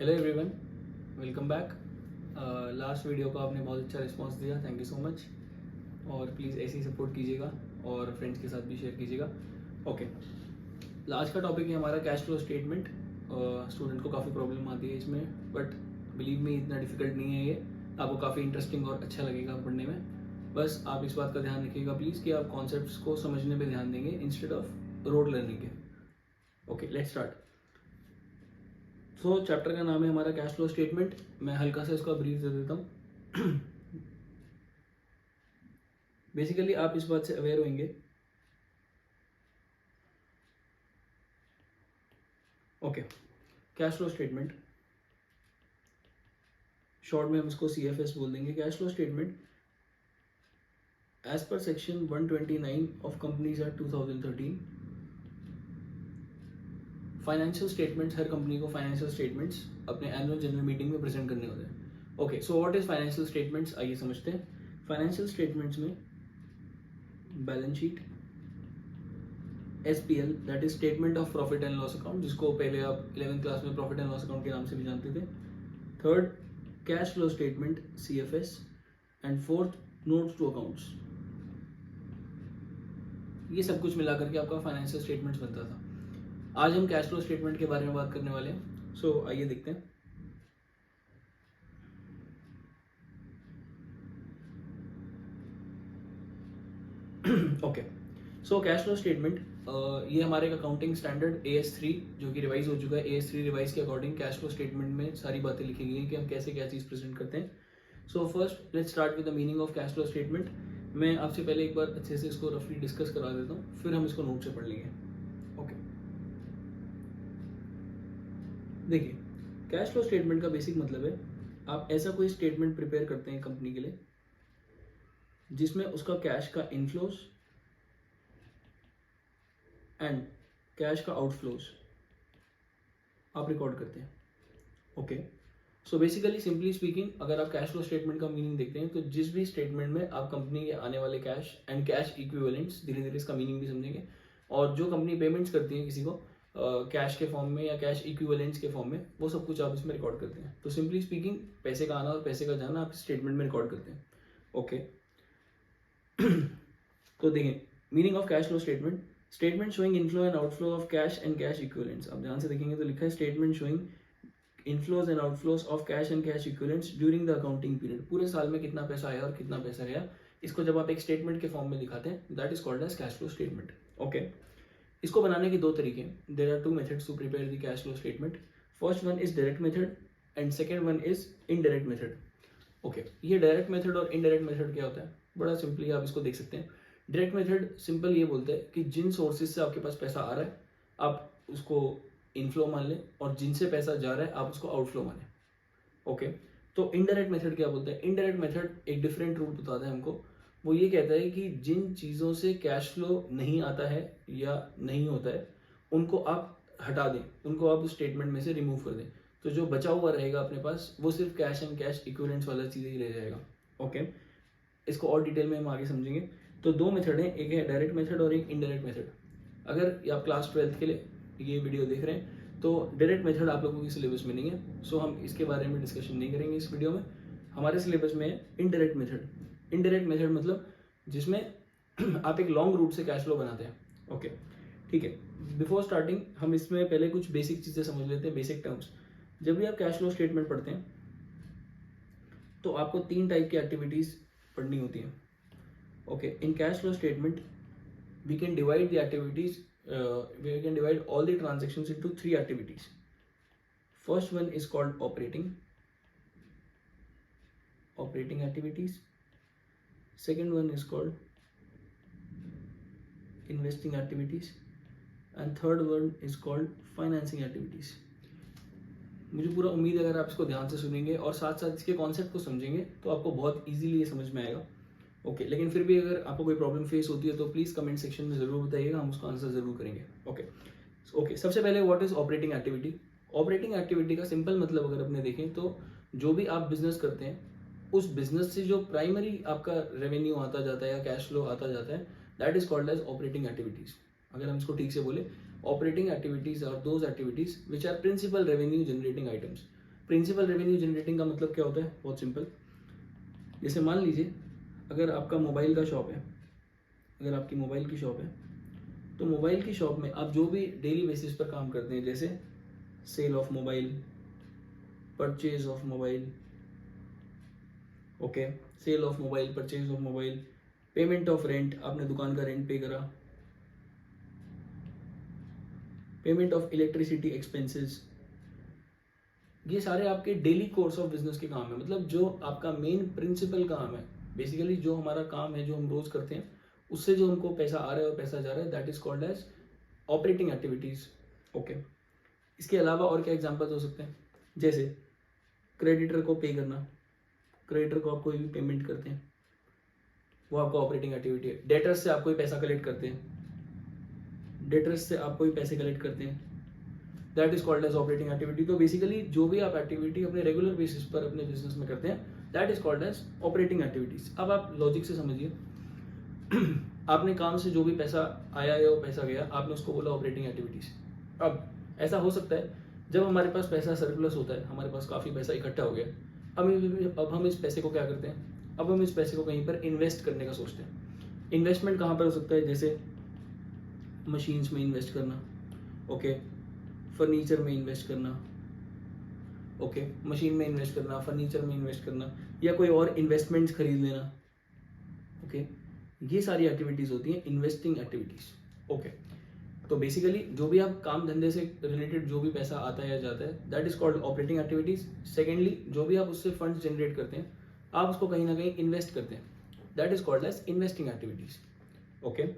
Hello everyone, welcome back. Last video का आपने बहुत अच्छा रिस्पांस दिया, थैंक यू सो मच। और प्लीज़ ऐसे ही सपोर्ट कीजिएगा और फ्रेंड्स के साथ भी शेयर कीजिएगा। ओके, आज का टॉपिक है हमारा कैश फ्लो स्टेटमेंट। स्टूडेंट को काफ़ी प्रॉब्लम आती है इसमें, बट बिलीव मी इतना डिफिकल्ट नहीं है ये। आपको काफ़ी इंटरेस्टिंग और अच्छा लगेगा पढ़ने में। बस आप इस बात का ध्यान रखिएगा प्लीज़ कि आप कॉन्सेप्ट्स को समझने पे ध्यान देंगे इंस्टेड ऑफ रोड लर्निंग के। Okay, let's start. तो चैप्टर का नाम है हमारा कैश फ्लो स्टेटमेंट। मैं हल्का सा इसका ब्रीफ दे देता हूँ। बेसिकली आप इस बात से अवेयर होंगे, okay, cash flow statement short में हम इसको CFS बोल देंगे। कैश फ्लो स्टेटमेंट एज पर section 129 of companies act 2013, financial statements, हर कंपनी को फाइनेंशियल स्टेटमेंट्स अपने एनुअल जनरल मीटिंग में प्रेजेंट करने होते हैं। Okay, so what is financial statements, आइए समझते हैं। फाइनेंशियल स्टेटमेंट्स में balance sheet, SPL that is statement of profit and loss account, जिसको पहले आप 11th क्लास में प्रॉफिट एंड लॉस अकाउंट के नाम से भी जानते थे। Third, cash flow statement CFS, and fourth, notes to accounts. ये सब कुछ मिलाकर के आपका फाइनेंशियल स्टेटमेंट्स बनता था। आज हम कैश फ्लो स्टेटमेंट के बारे में बात करने वाले हैं। सो आइए देखते हैं। Okay, so cash flow statement ये हमारे अकाउंटिंग स्टैंडर्ड AS3 जो कि रिवाइज हो चुका है। AS3 रिवाइज के अकॉर्डिंग कैश फ्लो स्टेटमेंट में सारी बातें लिखी गई हैं कि हम कैसे क्या चीज़ प्रेजेंट करते हैं। So first let's start with the meaning of cash flow statement. मैं आपसे पहले एक बार अच्छे से इसको रफली डिस्कस करा देता हूँ, फिर हम इसको नोट से पढ़ लेंगे। ओके, देखिए, कैश फ्लो स्टेटमेंट का बेसिक मतलब है आप ऐसा कोई स्टेटमेंट प्रिपेयर करते हैं कंपनी के लिए जिसमें उसका कैश का इनफ्लोज एंड कैश का आउटफ्लोज आप रिकॉर्ड करते हैं। Okay, so basically simply speaking, अगर आप कैश फ्लो स्टेटमेंट का मीनिंग देखते हैं तो जिस भी स्टेटमेंट में आप कंपनी के आने वाले कैश एंड कैश इक्विवेलेंट्स, धीरे धीरे इसका मीनिंग भी समझेंगे, और जो कंपनी पेमेंट्स करती है किसी को कैश के फॉर्म में या कैश इक्विवेलेंट्स के फॉर्म में, वो सब कुछ आप इसमें रिकॉर्ड करते हैं। तो सिंपली स्पीकिंग पैसे का आना और पैसे का जाना आप स्टेटमेंट में रिकॉर्ड करते हैं। ओके, तो देखिए, meaning of cash flow statement, statement showing inflow and outflow of cash and cash equivalents. आप ध्यान से देखेंगे तो लिखा है statement showing inflows and outflows of cash and cash equivalents during the accounting period. पूरे साल में कितना पैसा आया और कितना पैसा गया, इसको जब आप एक स्टेटमेंट के फॉर्म में दिखाते हैं, that is called as cash flow statement. Okay, इसको बनाने के दो तरीके हैं। There are two methods to prepare the cash flow statement. First one is direct method and second one is indirect method. Okay, ये डायरेक्ट मेथड और indirect method क्या होता है, बड़ा सिंपली आप इसको देख सकते हैं। डायरेक्ट मेथड सिंपल ये बोलते हैं कि जिन सोर्सेज से आपके पास पैसा आ रहा है आप उसको इनफ्लो मान लें, और जिनसे पैसा जा रहा है आप उसको आउटफ्लो माने। ओके, तो इनडायरेक्ट मेथड क्या बोलते हैं? इनडायरेक्ट मेथड एक डिफरेंट रूट बताता है हमको। वो ये कहता है कि जिन चीज़ों से कैश फ्लो नहीं आता है या नहीं होता है उनको आप हटा दें, उनको आप उस स्टेटमेंट में से रिमूव कर दें। तो जो बचा हुआ रहेगा अपने पास वो सिर्फ कैश एंड कैश इक्विवेलेंट्स वाला चीज़ ही रह जाएगा। ओके, इसको और डिटेल में हम आगे समझेंगे। तो दो मेथड हैं, एक है डायरेक्ट मेथड और एक इनडायरेक्ट मेथड। अगर आप क्लास 12th के लिए ये वीडियो देख रहे हैं तो डायरेक्ट मेथड आप लोगों की सिलेबस में नहीं है, सो हम इसके बारे में डिस्कशन नहीं करेंगे इस वीडियो में। हमारे सिलेबस में है इनडायरेक्ट मेथड। इनडायरेक्ट मेथड मतलब जिसमें आप एक लॉन्ग रूट से कैश फ्लो बनाते हैं। ओके, ठीक है। बिफोर स्टार्टिंग हम इसमें पहले कुछ बेसिक चीज़ें समझ लेते हैं, बेसिक टर्म्स। जब भी आप कैश फ्लो स्टेटमेंट पढ़ते हैं तो आपको 3 टाइप की एक्टिविटीज़ पढ़नी होती हैं। Okay, in cash flow statement we can divide the activities, we can divide all the transactions into 3 activities. First one is called operating activities. Second one is called investing activities, and third one is called financing activities. मुझे पूरा उम्मीद है अगर आप इसको ध्यान से सुनेंगे और साथ साथ इसके कॉन्सेप्ट को समझेंगे तो आपको बहुत इजीली ये समझ में आएगा। ओके, लेकिन फिर भी अगर आपको कोई प्रॉब्लम फेस होती है तो प्लीज़ कमेंट सेक्शन में ज़रूर बताइएगा, हम उसका आंसर ज़रूर करेंगे। ओके, सबसे पहले what is operating activity. Operating activity का सिंपल मतलब अगर अपने देखें तो जो भी आप बिजनेस करते हैं उस बिजनेस से जो प्राइमरी आपका रेवेन्यू आता जाता है या कैश फ्लो आता जाता है, that is called as operating activities. अगर हम इसको ठीक से बोले, operating activities are those activities which are principal revenue generating items. Principal revenue generating का मतलब क्या होता है? बहुत सिंपल। जैसे मान लीजिए अगर आपका मोबाइल का शॉप है, अगर आपकी मोबाइल की शॉप है, तो मोबाइल की शॉप में आप जो भी डेली बेसिस पर काम करते हैं, जैसे sale of mobile, purchase of mobile, okay, sale of mobile, purchase of mobile, payment of rent, आपने दुकान का रेंट पे करा, पेमेंट ऑफ इलेक्ट्रिसिटी एक्सपेंसेस, ये सारे आपके डेली कोर्स ऑफ बिजनेस के काम है। मतलब जो आपका मेन प्रिंसिपल काम है, बेसिकली जो हमारा काम है, जो हम रोज करते हैं, उससे जो हमको पैसा आ रहा है और पैसा जा रहा है, that is called as operating activities. Okay, इसके अलावा और क्या एग्जांपल्स हो सकते हैं? जैसे क्रेडिटर को पे करना, क्रेडिटर को आप कोई भी पेमेंट करते हैं, वो आपका ऑपरेटिंग एक्टिविटी है। डेटर्स से आप कोई पैसा कलेक्ट करते हैं, डेटर्स से आप कोई पैसे कलेक्ट करते हैं, that is called as operating activity. तो बेसिकली जो भी आप एक्टिविटी अपने रेगुलर बेसिस पर अपने बिजनेस में करते हैं, that is called as operating activities. अब आप लॉजिक से समझिए, आपने काम से जो भी पैसा आया या वो पैसा गया, आपने उसको बोला ऑपरेटिंग एक्टिविटीज। अब ऐसा हो सकता है जब हमारे पास पैसा सरप्लस होता है, हमारे पास काफ़ी पैसा इकट्ठा हो गया, अब हम इस पैसे को क्या करते हैं? अब हम इस पैसे को कहीं पर इन्वेस्ट करने का सोचते हैं। इन्वेस्टमेंट कहाँ पर हो सकता है? जैसे मशीन्स में इन्वेस्ट करना, ओके, फर्नीचर में इन्वेस्ट करना, ओके, मशीन में इन्वेस्ट करना, फर्नीचर में इन्वेस्ट करना, या कोई और इन्वेस्टमेंट्स खरीद लेना, ओके, ये सारी एक्टिविटीज होती हैं इन्वेस्टिंग एक्टिविटीज। ओके, तो बेसिकली जो भी आप काम धंधे से रिलेटेड जो भी पैसा आता है या जाता है, that is called operating activities. Secondly, जो भी आप उससे फंड्स जनरेट करते हैं, आप उसको कहीं ना कहीं इन्वेस्ट करते हैं, that is called as investing activities. Okay,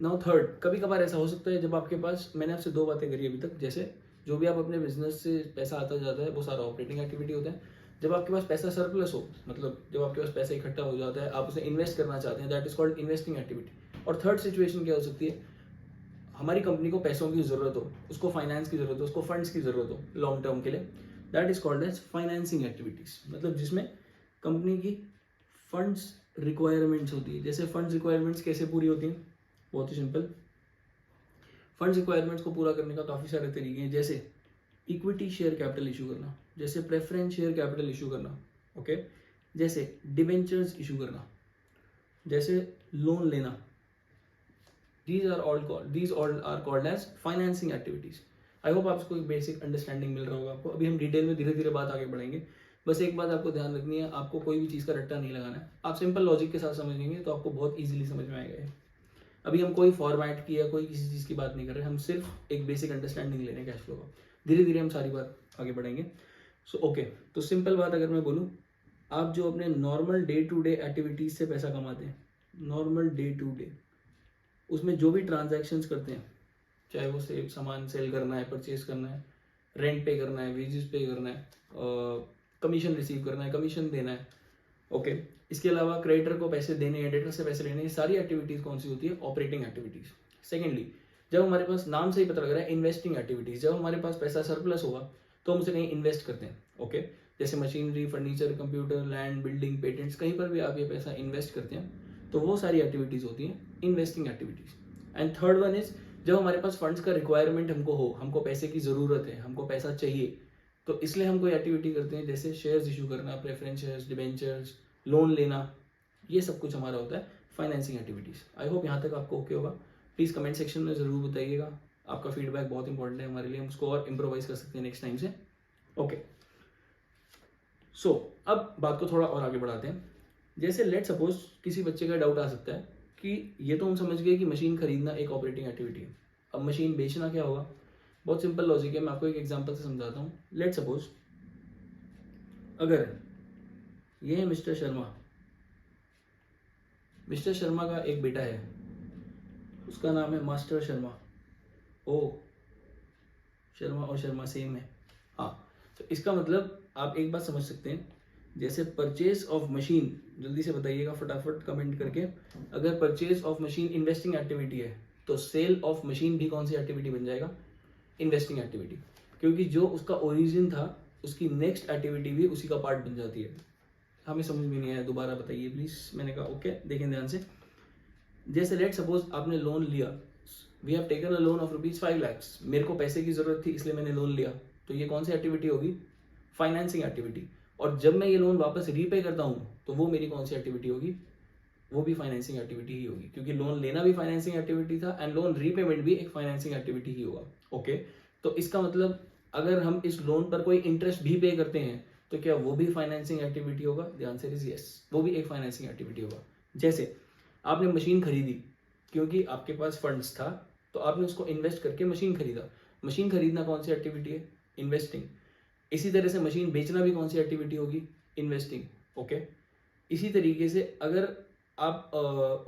now third, कभी कभार ऐसा हो सकता है जब आपके पास, मैंने आपसे दो बातें करी अभी तक, जैसे जो भी आप अपने बिजनेस से पैसा आता जाता है वो सारा ऑपरेटिंग एक्टिविटी होता है। जब आपके पास पैसा सरप्लस हो, मतलब जब आपके पास पैसा इकट्ठा हो जाता है, आप उसे इन्वेस्ट करना चाहते हैं, that is called investing activity. और थर्ड सिचुएशन क्या हो सकती है? हमारी कंपनी को पैसों की जरूरत हो, उसको फाइनेंस की जरूरत हो, उसको फंड्स की जरूरत हो लॉन्ग टर्म के लिए, that is called as financing activities. मतलब जिसमें कंपनी की फंड्स रिक्वायरमेंट्स होती है। जैसे फंड्स रिक्वायरमेंट्स कैसे पूरी होती हैं? बहुत ही सिंपल, फंड्स रिक्वायरमेंट्स को पूरा करने का काफ़ी सारे तरीके हैं। जैसे इक्विटी शेयर कैपिटल इशू करना, जैसे प्रेफरेंस शेयर कैपिटल इशू करना, ओके, जैसे डिबेंचर्स इशू करना, जैसे लोन लेना, these all are called as financing activities. I hope आपको एक बेसिक अंडरस्टैंडिंग मिल रहा होगा आपको। अभी हम डिटेल में धीरे धीरे बात आगे बढ़ेंगे। बस एक बात आपको ध्यान रखनी है, आपको कोई भी चीज़ का रट्टा नहीं लगाना है। आप सिंपल लॉजिक के साथ समझेंगे तो आपको बहुत इजीली समझ में आएगा। अभी हम कोई फॉर्मेट की या कोई किसी चीज़ की बात नहीं कर रहे, हम सिर्फ एक बेसिक अंडरस्टैंडिंग ले रहे हैं कैश फ्लो का। धीरे धीरे हम सारी बात आगे बढ़ेंगे। सो ओके, तो सिंपल बात अगर मैं बोलूँ, आप जो अपने normal day to day activities से पैसा कमाते हैं, नॉर्मल डे टू डे, उसमें जो भी ट्रांजैक्शंस करते हैं, चाहे वो सामान सेल करना है, परचेज करना है, रेंट पे करना है, वेजेस पे करना है, कमीशन रिसीव करना है, कमीशन देना है, ओके, इसके अलावा क्रेडिटर को पैसे देने हैं, डेटर से पैसे लेने हैं, सारी एक्टिविटीज़ कौन सी होती है? Operating activities. सेकेंडली, जब हमारे पास, नाम से ही पता लग रहा है, इन्वेस्टिंग एक्टिविटीज़, जब हमारे पास पैसा सरप्लस होगा तो हम उसे कहीं इन्वेस्ट करते हैं, ओके, जैसे machinery, furniture, computer, land, building, patents, कहीं पर भी आप ये पैसा इन्वेस्ट करते हैं, तो वो सारी एक्टिविटीज़ होती हैं investing activities. And third one is, जब हमारे पास फंड्स का रिक्वायरमेंट हमको हो, हमको पैसे की ज़रूरत है, हमको पैसा चाहिए, तो इसलिए हम कोई एक्टिविटी करते हैं, जैसे शेयर्स इशू करना, प्रेफरेंस शेयर्स, डिबेंचर्स, लोन लेना, ये सब कुछ हमारा होता है फाइनेंसिंग एक्टिविटीज़। आई होप यहाँ तक आपको ओके होगा। प्लीज़ कमेंट सेक्शन में ज़रूर बताइएगा, आपका फीडबैक बहुत इंपॉर्टेंट है हमारे लिए, हम उसको और इम्प्रोवाइज कर सकते हैं नेक्स्ट टाइम से। ओके, सो अब बात को थोड़ा और आगे बढ़ाते हैं। जैसे लेट सपोज किसी बच्चे का डाउट आ सकता है कि ये तो हम समझ गए कि मशीन खरीदना एक ऑपरेटिंग एक्टिविटी है, अब मशीन बेचना क्या होगा? बहुत सिंपल लॉजिक है, मैं आपको एक एग्जांपल से समझाता हूँ। लेट सपोज अगर ये है मिस्टर शर्मा, मिस्टर शर्मा का एक बेटा है, उसका नाम है मास्टर शर्मा। ओ, शर्मा और शर्मा सेम है, हाँ। तो इसका मतलब आप एक बात समझ सकते हैं, जैसे परचेज ऑफ मशीन, जल्दी से बताइएगा फटाफट कमेंट करके, अगर purchase of machine investing activity है तो सेल ऑफ मशीन भी कौन सी एक्टिविटी बन जाएगा? इन्वेस्टिंग एक्टिविटी, क्योंकि जो उसका ओरिजिन था उसकी नेक्स्ट एक्टिविटी भी उसी का पार्ट बन जाती है। हमें समझ में नहीं आया, दोबारा बताइए प्लीज। मैंने कहा ओके, देखें ध्यान से। जैसे लेट सपोज आपने लोन लिया, we have taken a loan of ₹5 lakh, मेरे को पैसे की जरूरत थी इसलिए मैंने लोन लिया, तो ये कौन सी एक्टिविटी होगी? Financing activity. और जब मैं ये लोन वापस रीपे करता हूँ तो वो मेरी कौन सी एक्टिविटी होगी, वो भी फाइनेंसिंग एक्टिविटी ही होगी, क्योंकि लोन लेना भी फाइनेंसिंग एक्टिविटी था एंड लोन रीपेमेंट भी एक फाइनेंसिंग एक्टिविटी ही होगा। ओके, तो इसका मतलब अगर हम इस लोन पर कोई इंटरेस्ट भी पे करते हैं तो क्या वो भी फाइनेंसिंग एक्टिविटी होगा? द आंसर इज यस, वो भी एक फाइनेंसिंग एक्टिविटी होगा। जैसे आपने मशीन खरीदी क्योंकि आपके पास फंड्स था, तो आपने उसको इन्वेस्ट करके मशीन खरीदा। मशीन खरीदना कौन सी एक्टिविटी है? इन्वेस्टिंग। इसी तरह से मशीन बेचना भी कौन सी एक्टिविटी होगी? इन्वेस्टिंग। ओके, इसी तरीके से अगर आप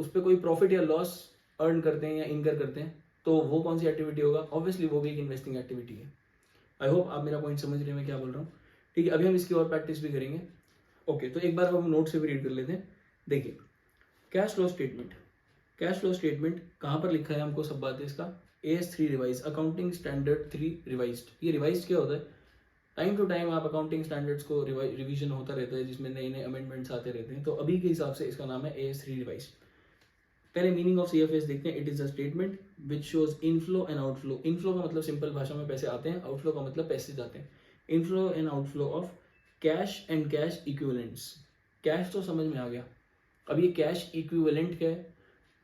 उस पर कोई प्रॉफिट या लॉस अर्न करते हैं या इनकर करते हैं तो वो कौन सी एक्टिविटी होगा? ऑब्वियसली वो भी एक इन्वेस्टिंग एक्टिविटी है। आई होप आप मेरा पॉइंट समझ रहे हैं मैं क्या बोल रहा हूँ। ठीक है, अभी हम इसकी और प्रैक्टिस भी करेंगे। ओके, तो एक बार हम नोट से भी रीड कर लेते हैं। देखिए, cash flow statement. Cash flow statement कहाँ पर लिखा है हमको सब बात है इसका? AS3 revise, accounting standard 3 revised. ये रिवाइज क्या होता है? टाइम टू टाइम आप अकाउंटिंग स्टैंडर्ड्स को रिवीजन होता रहता है, जिसमें नए नए अमेंडमेंट्स आते रहते हैं। तो अभी के हिसाब से इसका नाम है AS3 रिवाइज। पहले मीनिंग ऑफ CFS देखते हैं। It is a statement which shows inflow and outflow. Inflow का मतलब सिंपल भाषा में पैसे आते हैं, आउटफ्लो का मतलब पैसे जाते हैं। Inflow and outflow of cash and cash equivalents. Cash तो समझ में आ गया, अब ये कैश इक्विवेलेंट क्या है?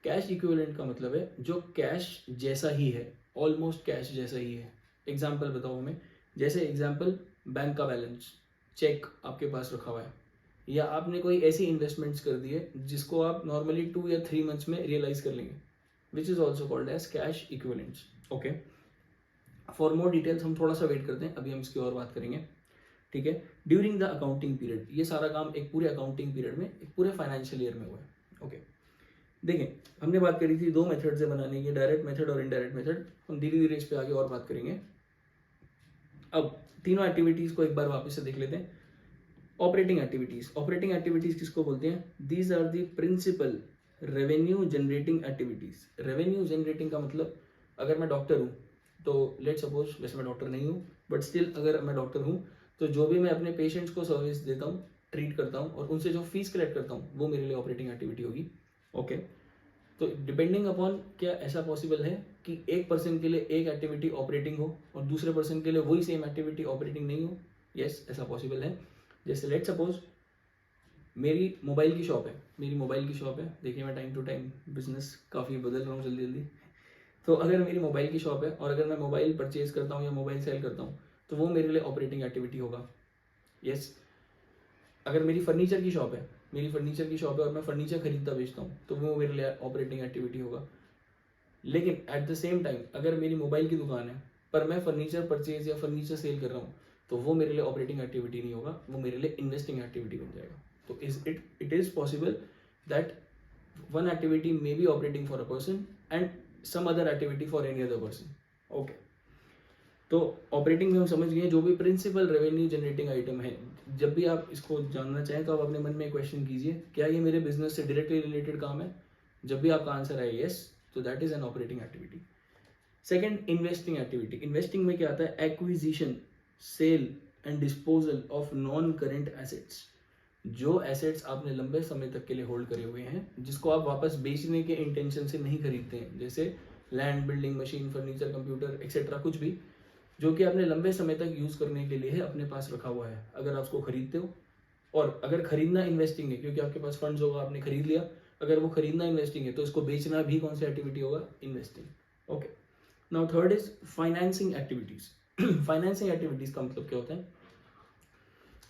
कैश इक्विवेलेंट का मतलब है जो कैश जैसा ही है, ऑलमोस्ट कैश जैसा ही है। एग्जाम्पल बताओ हमें, जैसे एग्जाम्पल बैंक का बैलेंस, चेक आपके पास रखा हुआ है, या आपने कोई ऐसी इन्वेस्टमेंट्स कर दी है जिसको आप नॉर्मली 2 या 3 मंथ्स में रियलाइज कर लेंगे, which is also called as cash equivalents. Okay, for more details हम थोड़ा सा वेट करते हैं, अभी हम इसकी और बात करेंगे। ठीक है, ड्यूरिंग द अकाउंटिंग पीरियड, ये सारा काम एक पूरे अकाउंटिंग पीरियड में, एक पूरे फाइनेंशियल ईयर में हुआ है। ओके, देखें हमने बात करी थी 2 मेथड से बनाने की, डायरेक्ट मेथड और इनडायरेक्ट मेथड। हम धीरे धीरे इस पे आगे और बात करेंगे। अब तीनों एक्टिविटीज को एक बार वापस से देख लेते हैं। Operating activities. ऑपरेटिंग एक्टिविटीज किसको बोलते हैं? These are the principal revenue generating activities. Revenue generating का मतलब, अगर मैं डॉक्टर हूँ तो लेट सपोज, वैसे मैं डॉक्टर नहीं हूँ बट स्टिल अगर मैं डॉक्टर हूँ तो जो भी मैं अपने पेशेंट्स को सर्विस देता हूँ, ट्रीट करता हूँ और उनसे जो फीस कलेक्ट करता हूँ, वो मेरे लिए ऑपरेटिंग एक्टिविटी होगी। ओके, तो डिपेंडिंग अपॉन, क्या ऐसा पॉसिबल है कि एक पर्सन के लिए एक एक्टिविटी ऑपरेटिंग हो और दूसरे पर्सन के लिए वही सेम एक्टिविटी ऑपरेटिंग नहीं हो? यस, ऐसा पॉसिबल है। जैसे लेट सपोज मेरी मोबाइल की शॉप है, मेरी मोबाइल की शॉप है। देखिए मैं टाइम टू टाइम बिजनेस काफ़ी बदल रहा हूँ जल्दी जल्दी। तो अगर मेरी मोबाइल की शॉप है और अगर मैं मोबाइल परचेज करता हूँ या मोबाइल सेल करता हूँ तो वो मेरे लिए ऑपरेटिंग एक्टिविटी होगा। यस, अगर मेरी फर्नीचर की शॉप है, मेरी फर्नीचर की शॉप है और मैं फर्नीचर खरीदता बेचता हूँ तो वो मेरे लिए ऑपरेटिंग एक्टिविटी होगा। लेकिन एट द सेम टाइम अगर मेरी मोबाइल की दुकान है पर मैं फर्नीचर परचेज या फर्नीचर सेल कर रहा हूँ तो वो मेरे लिए ऑपरेटिंग एक्टिविटी नहीं होगा, वो मेरे लिए इन्वेस्टिंग एक्टिविटी बन जाएगा। तो it is possible that one activity may be operating for a person and some other activity for any other person. Okay, तो ऑपरेटिंग में हम समझ गए जो भी प्रिंसिपल रेवेन्यू जनरेटिंग आइटम है। जब भी आप इसको जानना चाहें तो आप अपने मन में एक क्वेश्चन कीजिए, क्या ये मेरे बिजनेस से डायरेक्टली रिलेटेड काम है? जब भी आपका आंसर आए यस, तो that is an operating activity. Second, investing activity. Investing में क्या आता है? Acquisition, sale and disposal of non current assets. जो एसेट्स आपने लंबे समय तक के लिए होल्ड करे हुए हैं, जिसको आप वापस बेचने के इंटेंशन से नहीं खरीदते हैं, जैसे land, building, machine, furniture, computer etcetera, कुछ भी जो कि आपने लंबे समय तक यूज करने के लिए है अपने पास रखा हुआ है, अगर आप उसको खरीदते हो। और अगर खरीदना इन्वेस्टिंग है क्योंकि आपके पास फंड्स होगा, आपने खरीद लिया, अगर वो खरीदना इन्वेस्टिंग है तो इसको बेचना भी कौन सी एक्टिविटी होगा? Investing. Okay, now third is financing activities. Financing activities का मतलब क्या होता है?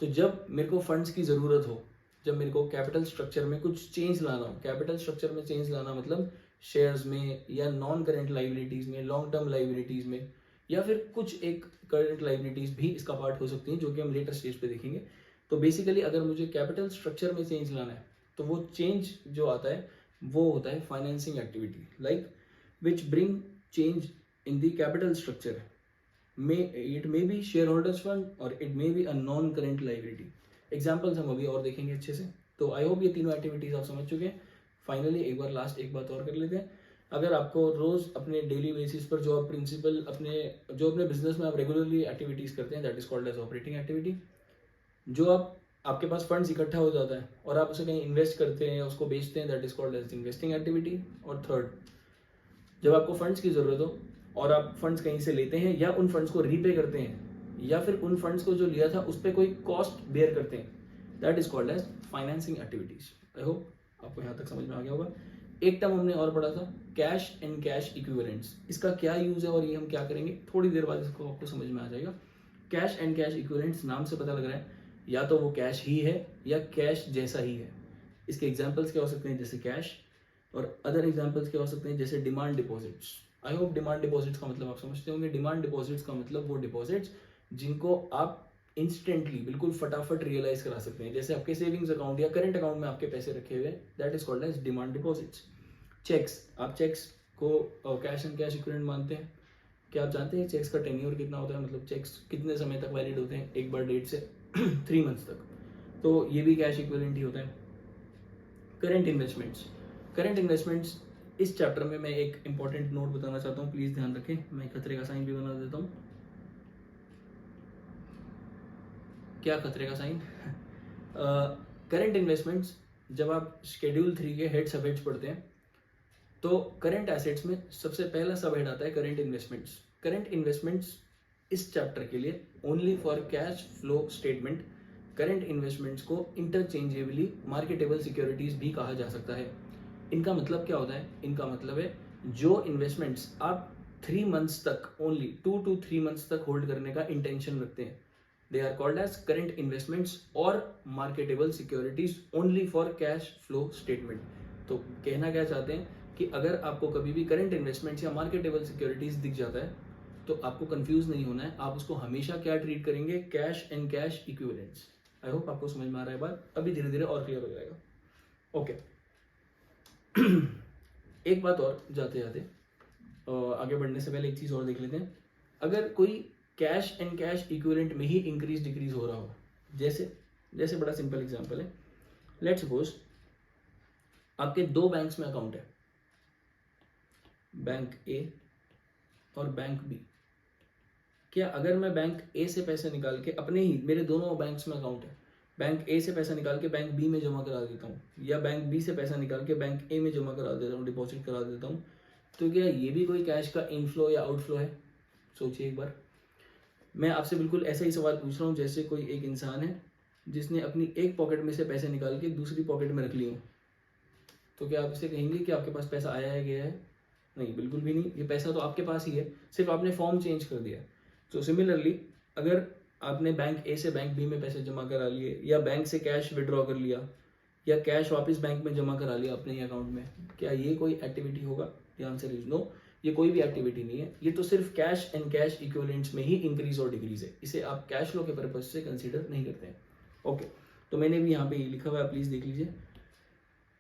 तो जब मेरे को फंड्स की जरूरत हो, जब मेरे को कैपिटल स्ट्रक्चर में कुछ चेंज लाना हो, कैपिटल स्ट्रक्चर में चेंज लाना मतलब शेयर्स में या नॉन करेंट लाइबिलिटीज में, लॉन्ग टर्म लाइबिलिटीज में, या फिर कुछ एक करंट लाइबिलिटीज भी इसका पार्ट हो सकती हैं जो कि हम लेटर स्टेज पे देखेंगे। तो बेसिकली अगर मुझे कैपिटल स्ट्रक्चर में चेंज लाना है तो वो चेंज जो आता है वो होता है financing activity, like which bring change in the capital structure. It may be shareholders fund or it may be a non current liability. Examples हम अभी और देखेंगे अच्छे से। तो आई होप ये तीनों एक्टिविटीज आप समझ चुके हैं। फाइनली एक बार लास्ट एक बात और कर लेते हैं। अगर आपको रोज अपने डेली बेसिस पर जो आप प्रिंसिपल अपने बिजनेस में आप रेगुलरली एक्टिविटीज करते हैं, that is called as operating activity. जो आपके पास फंड्स इकट्ठा हो जाता है और आप उसे कहीं इन्वेस्ट करते हैं या उसको बेचते हैं, that is called as investing activity. और थर्ड, जब आपको फंड्स की जरूरत हो और आप फंड्स कहीं से लेते हैं या उन फंड्स को रीपे करते हैं या फिर उन फंड्स को जो लिया था उस पर कोई कॉस्ट बेयर करते हैं, that is called as financing activities. I hope आपको यहाँ तक समझ में आ गया होगा। एक टर्म हमने और पढ़ा था, कैश एंड कैश इक्विवेलेंट्स। इसका क्या यूज है और ये हम क्या करेंगे, थोड़ी देर बाद इसको आपको समझ में आ जाएगा। कैश एंड कैश इक्विवेलेंट्स नाम से पता लग रहा है या तो वो कैश ही है या कैश जैसा ही है। इसके एग्जाम्पल्स क्या हो सकते हैं, जैसे कैश, और अदर एग्जाम्पल्स क्या हो सकते हैं जैसे demand deposits. I hope demand deposits का मतलब आप समझते होंगे। डिमांड डिपॉजिट्स का मतलब वो डिपॉजिट्स जिनको आप इंस्टेंटली बिल्कुल फटाफट रियलाइज करा सकते हैं, जैसे आपके सेविंग्स अकाउंट या करंट अकाउंट में आपके पैसे रखे हुए, that is called as demand deposits. Cheques, आप चेक्स को कैश एंड कैश इक्विवेलेंट मानते हैं। क्या आप जानते हैं चेक्स का टेन्योर कितना होता है, मतलब चेक्स कितने समय तक वैलिड होते हैं, एक बार डेट से 3 मंथ्स तक, तो ये भी कैश इक्विवेलेंट ही होता है। करंट इन्वेस्टमेंट्स, करंट इन्वेस्टमेंट्स इस चैप्टर में मैं एक इंपॉर्टेंट नोट बताना चाहता हूँ, प्लीज ध्यान रखें। मैं खतरे का साइन भी बना देता हूँ। क्या खतरे का साइन? करंट इन्वेस्टमेंट्स, जब आप शेड्यूल 3 के हेड सब हेड्स पढ़ते हैं तो करंट एसेट्स में सबसे पहला सब हेड आता है करंट इन्वेस्टमेंट्स। करंट इन्वेस्टमेंट्स इस चैप्टर के लिए only for cash flow statement. Current investments को इंटरचेंजेबली मार्केटेबल सिक्योरिटीज भी कहा जा सकता है। इनका मतलब क्या होता है, इनका मतलब है जो इन्वेस्टमेंट्स आप 3 मंथ्स तक, ओनली 2 to 3 मंथ्स तक होल्ड करने का इंटेंशन रखते हैं, they are called as current investments और marketable securities only for cash flow statement. तो कहना क्या चाहते हैं कि अगर आपको कभी भी करंट इन्वेस्टमेंट्स या मार्केटेबल सिक्योरिटीज दिख जाता है तो आपको कंफ्यूज नहीं होना है, आप उसको हमेशा क्या ट्रीट करेंगे, cash and cash equivalents. I hope आपको समझ में आ रहा है बात, अभी धीरे धीरे और क्लियर हो जाएगा। ओके एक बात और जाते जाते आगे बढ़ने से पहले एक चीज और देख लेते हैं। अगर कोई कैश एंड कैश इक्विवेलेंट में ही इंक्रीज डिक्रीज हो रहा हो, जैसे बड़ा सिंपल एग्जांपल है, लेट्स सपोज आपके 2 बैंक्स में अकाउंट है, बैंक ए और बैंक बी। क्या अगर मैं बैंक ए से पैसे निकाल के अपने ही, मेरे दोनों बैंक्स में अकाउंट है, बैंक ए से पैसा निकाल के बैंक बी में जमा करा देता हूँ, या बैंक बी से पैसा निकाल के बैंक ए में जमा करा देता हूँ, डिपॉजिट करा देता हूँ, तो क्या ये भी कोई कैश का इनफ्लो या आउटफ्लो है? सोचिए एक बार। मैं आपसे बिल्कुल ऐसा ही सवाल पूछ रहा हूँ जैसे कोई एक इंसान है जिसने अपनी एक पॉकेट में से पैसे निकाल के दूसरी पॉकेट में रख लिए, तो क्या आप इसे कहेंगे कि आपके पास पैसा आया है, गया है? नहीं, बिल्कुल भी नहीं। ये पैसा तो आपके पास ही है, सिर्फ आपने फॉर्म चेंज कर दिया। तो सिमिलरली अगर आपने बैंक ए से बैंक बी में पैसे जमा करा लिए, या बैंक से कैश विड्रॉ कर लिया, या कैश वापस बैंक में जमा करा लिया अपने ही अकाउंट में, क्या ये कोई एक्टिविटी होगा? द आंसर इज नो, ये कोई भी एक्टिविटी नहीं है। ये तो सिर्फ कैश एंड कैश इक्विवेलेंट्स में ही इंक्रीज और डिक्रीज है, इसे आप कैश फ्लो के पर्पज से कंसिडर नहीं करते हैं। ओके, तो मैंने भी यहाँ पे लिखा हुआ है, प्लीज देख लीजिए।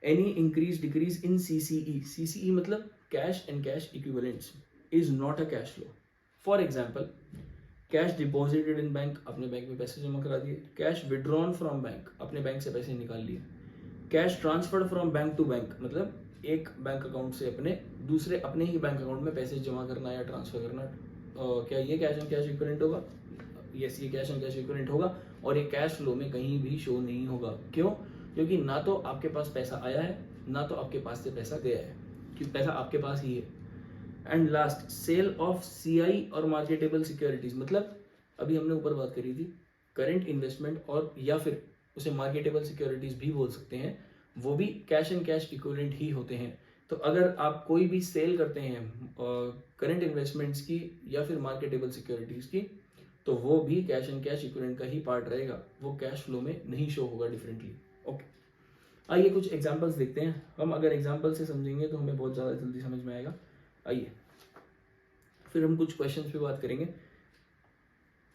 Any increase decrease in CCE, CCE मतलब cash and cash equivalents, is not a cash flow. For example, cash deposited in bank, अपने बैंक में पैसे जमा करा दिए। कैश विड्रॉन फ्रॉम बैंक, अपने बैंक से पैसे निकाल लिए। Cash transferred from bank to bank, मतलब एक बैंक अकाउंट से अपने ही बैंक अकाउंट में पैसे जमा करना या ट्रांसफर करना, क्या ये कैश एंड कैश इक्विवेलेंट होगा? यस, ये कैश एंड कैश इक्विवेलेंट होगा, और ये कैश फ्लो में कहीं भी शो नहीं होगा। क्यों? क्योंकि ना तो आपके पास पैसा आया है, ना तो आपके पास से पैसा गया है, क्योंकि पैसा आपके पास ही है। And last, sale of CI और मार्केटेबल सिक्योरिटीज, मतलब अभी हमने ऊपर बात करी थी करंट इन्वेस्टमेंट, और या फिर उसे मार्केटेबल सिक्योरिटीज भी बोल सकते हैं, वो भी कैश एंड कैश इक्विवेलेंट ही होते हैं। तो अगर आप कोई भी सेल करते हैं करंट इन्वेस्टमेंट्स की या फिर मार्केटेबल सिक्योरिटीज की, तो वो भी कैश एंड कैश इक्विवेलेंट का ही पार्ट रहेगा, वो कैश फ्लो में नहीं शो होगा डिफरेंटली। ओके, आइए कुछ एग्जांपल्स देखते हैं। हम अगर एग्जांपल से समझेंगे तो हमें बहुत ज़्यादा जल्दी समझ में आएगा। आइए फिर हम कुछ क्वेश्चंस पे बात करेंगे।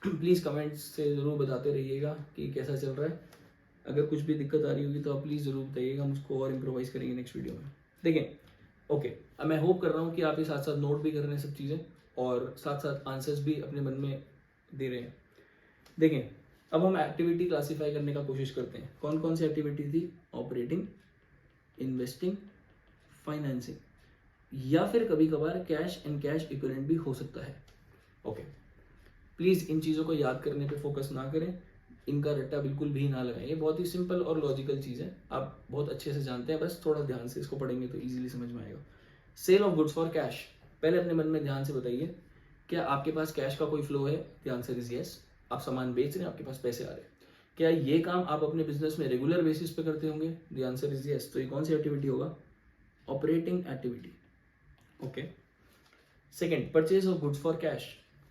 प्लीज़ कमेंट्स से ज़रूर बताते रहिएगा कि कैसा चल रहा है। अगर कुछ भी दिक्कत आ रही होगी तो आप प्लीज़ ज़रूर बताइएगा, हम उसको और इम्प्रोवाइज़ करेंगे नेक्स्ट वीडियो में। देखें, ओके, अब मैं होप कर रहा हूँ कि आप ये साथ साथ नोट भी कर रहे हैं सब चीज़ें, और साथ साथ आंसर्स भी अपने मन में दे रहे हैं। देखें, अब हम एक्टिविटी क्लासीफाई करने का कोशिश करते हैं। कौन कौन सी एक्टिविटी थी? ऑपरेटिंग, इन्वेस्टिंग, फाइनेंसिंग, या फिर कभी कभार कैश एंड कैश इक्विवेलेंट भी हो सकता है। ओके, प्लीज़ इन चीज़ों को याद करने पे फोकस ना करें, इनका रट्टा बिल्कुल भी ना लगाएं। ये बहुत ही सिंपल और लॉजिकल चीज़ है, आप बहुत अच्छे से जानते हैं, बस थोड़ा ध्यान से इसको पढ़ेंगे तो इजीली समझ में आएगा। Sale of goods for cash, पहले अपने मन में ध्यान से बताइए, क्या आपके पास कैश का कोई फ्लो है? The answer is yes. आप सामान बेच रहे हैं, आपके पास पैसे आ रहे हैं। क्या ये काम आप अपने बिजनेस में रेगुलर बेसिस पे करते होंगे? The answer is yes. तो ये कौन सी एक्टिविटी होगा? Operating activity. Okay. Second, purchase of goods for cash.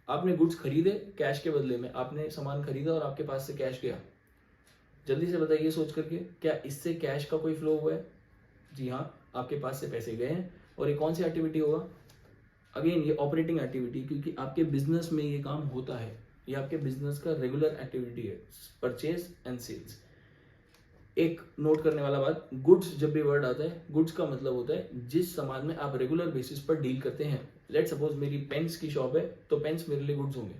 आपने गुड्स खरीदे कैश के बदले में, आपने सामान खरीदा और आपके पास से कैश गया। जल्दी से बताइए सोच करके, क्या इससे कैश का कोई फ्लो हुआ है? जी हाँ, आपके पास से पैसे गए हैं। और ये कौन सी एक्टिविटी होगा? अगेन ये ऑपरेटिंग एक्टिविटी, क्योंकि आपके बिजनेस में ये काम होता है, ये आपके बिजनेस का रेगुलर एक्टिविटी है, परचेज एंड सेल्स। एक नोट करने वाला बात, गुड्स जब भी वर्ड आता है, गुड्स का मतलब होता है जिस सामान में आप रेगुलर बेसिस पर डील करते हैं। लेट सपोज मेरी पेन्स की शॉप है तो पेन्स मेरे लिए गुड्स होंगे।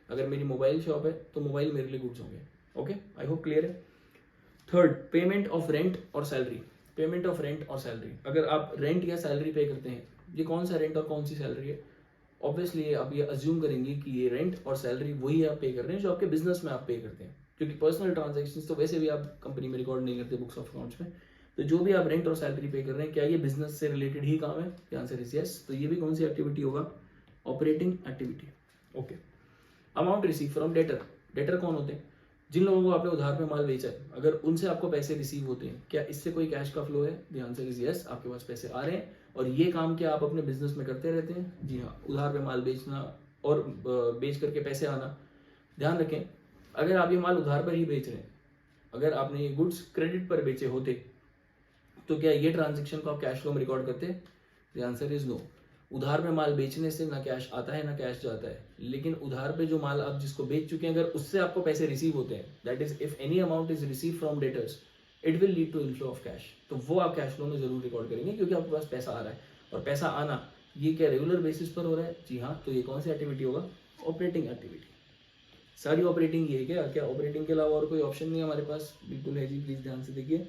अगर मेरी मोबाइल शॉप है तो मोबाइल मेरे लिए गुड्स होंगे। ओके, आई होप क्लियर है। थर्ड, पेमेंट ऑफ रेंट और सैलरी। पेमेंट ऑफ रेंट और सैलरी, अगर आप रेंट या सैलरी पे करते हैं, ये कौन सा रेंट और कौन सी सैलरी है? ऑब्वियसली आप ये अज्यूम करेंगे कि ये रेंट और सैलरी वही आप पे कर रहे हैं जो आपके बिजनेस में आप पे करते हैं, क्योंकि पर्सनल ट्रांजैक्शंस तो वैसे भी आप कंपनी में रिकॉर्ड नहीं करते बुक्स ऑफ अकाउंट्स में। तो जो भी आप रेंट और सैलरी पे कर रहे हैं, क्या ये बिजनेस से रिलेटेड ही काम है? Answer is yes. तो ये भी कौन सी एक्टिविटी होगा? Operating activity. Okay. Amount receive from debtor. Debtor कौन होते हैं? जिन लोगों को आपने उधार पे माल बेचा है, अगर उनसे आपको पैसे रिसीव होते हैं, क्या इससे कोई कैश का फ्लो है? The answer is yes. आपके पास पैसे आ रहे हैं और ये काम क्या आप अपने बिजनेस में करते रहते हैं? जी हाँ, उधार पे माल बेचना और बेच करके पैसे आना। ध्यान रखें, अगर आप ये माल उधार पर ही बेच रहे हैं, अगर आपने ये गुड्स क्रेडिट पर बेचे होते तो क्या ये ट्रांजेक्शन को आप कैश फ्लो में रिकॉर्ड करते? The answer is no. उधार पे माल बेचने से ना कैश आता है ना कैश जाता है, लेकिन उधार पे जो माल आप जिसको बेच चुके हैं, अगर उससे आपको पैसे रिसीव होते हैं, that is if any amount is receive from debtors, it will lead to inflow of cash. तो वो आप कैश फ्लो में जरूर रिकॉर्ड करेंगे, क्योंकि आपके पास पैसा आ रहा है। और पैसा आना ये क्या रेगुलर बेसिस पर हो रहा है? जी हाँ। तो ये कौन सी एक्टिविटी होगा? Operating activity. सारी ऑपरेटिंग ये है क्या? क्या ऑपरेटिंग के अलावा और कोई ऑप्शन नहीं है हमारे पास? बिल्कुल है जी, प्लीज ध्यान से देखिए।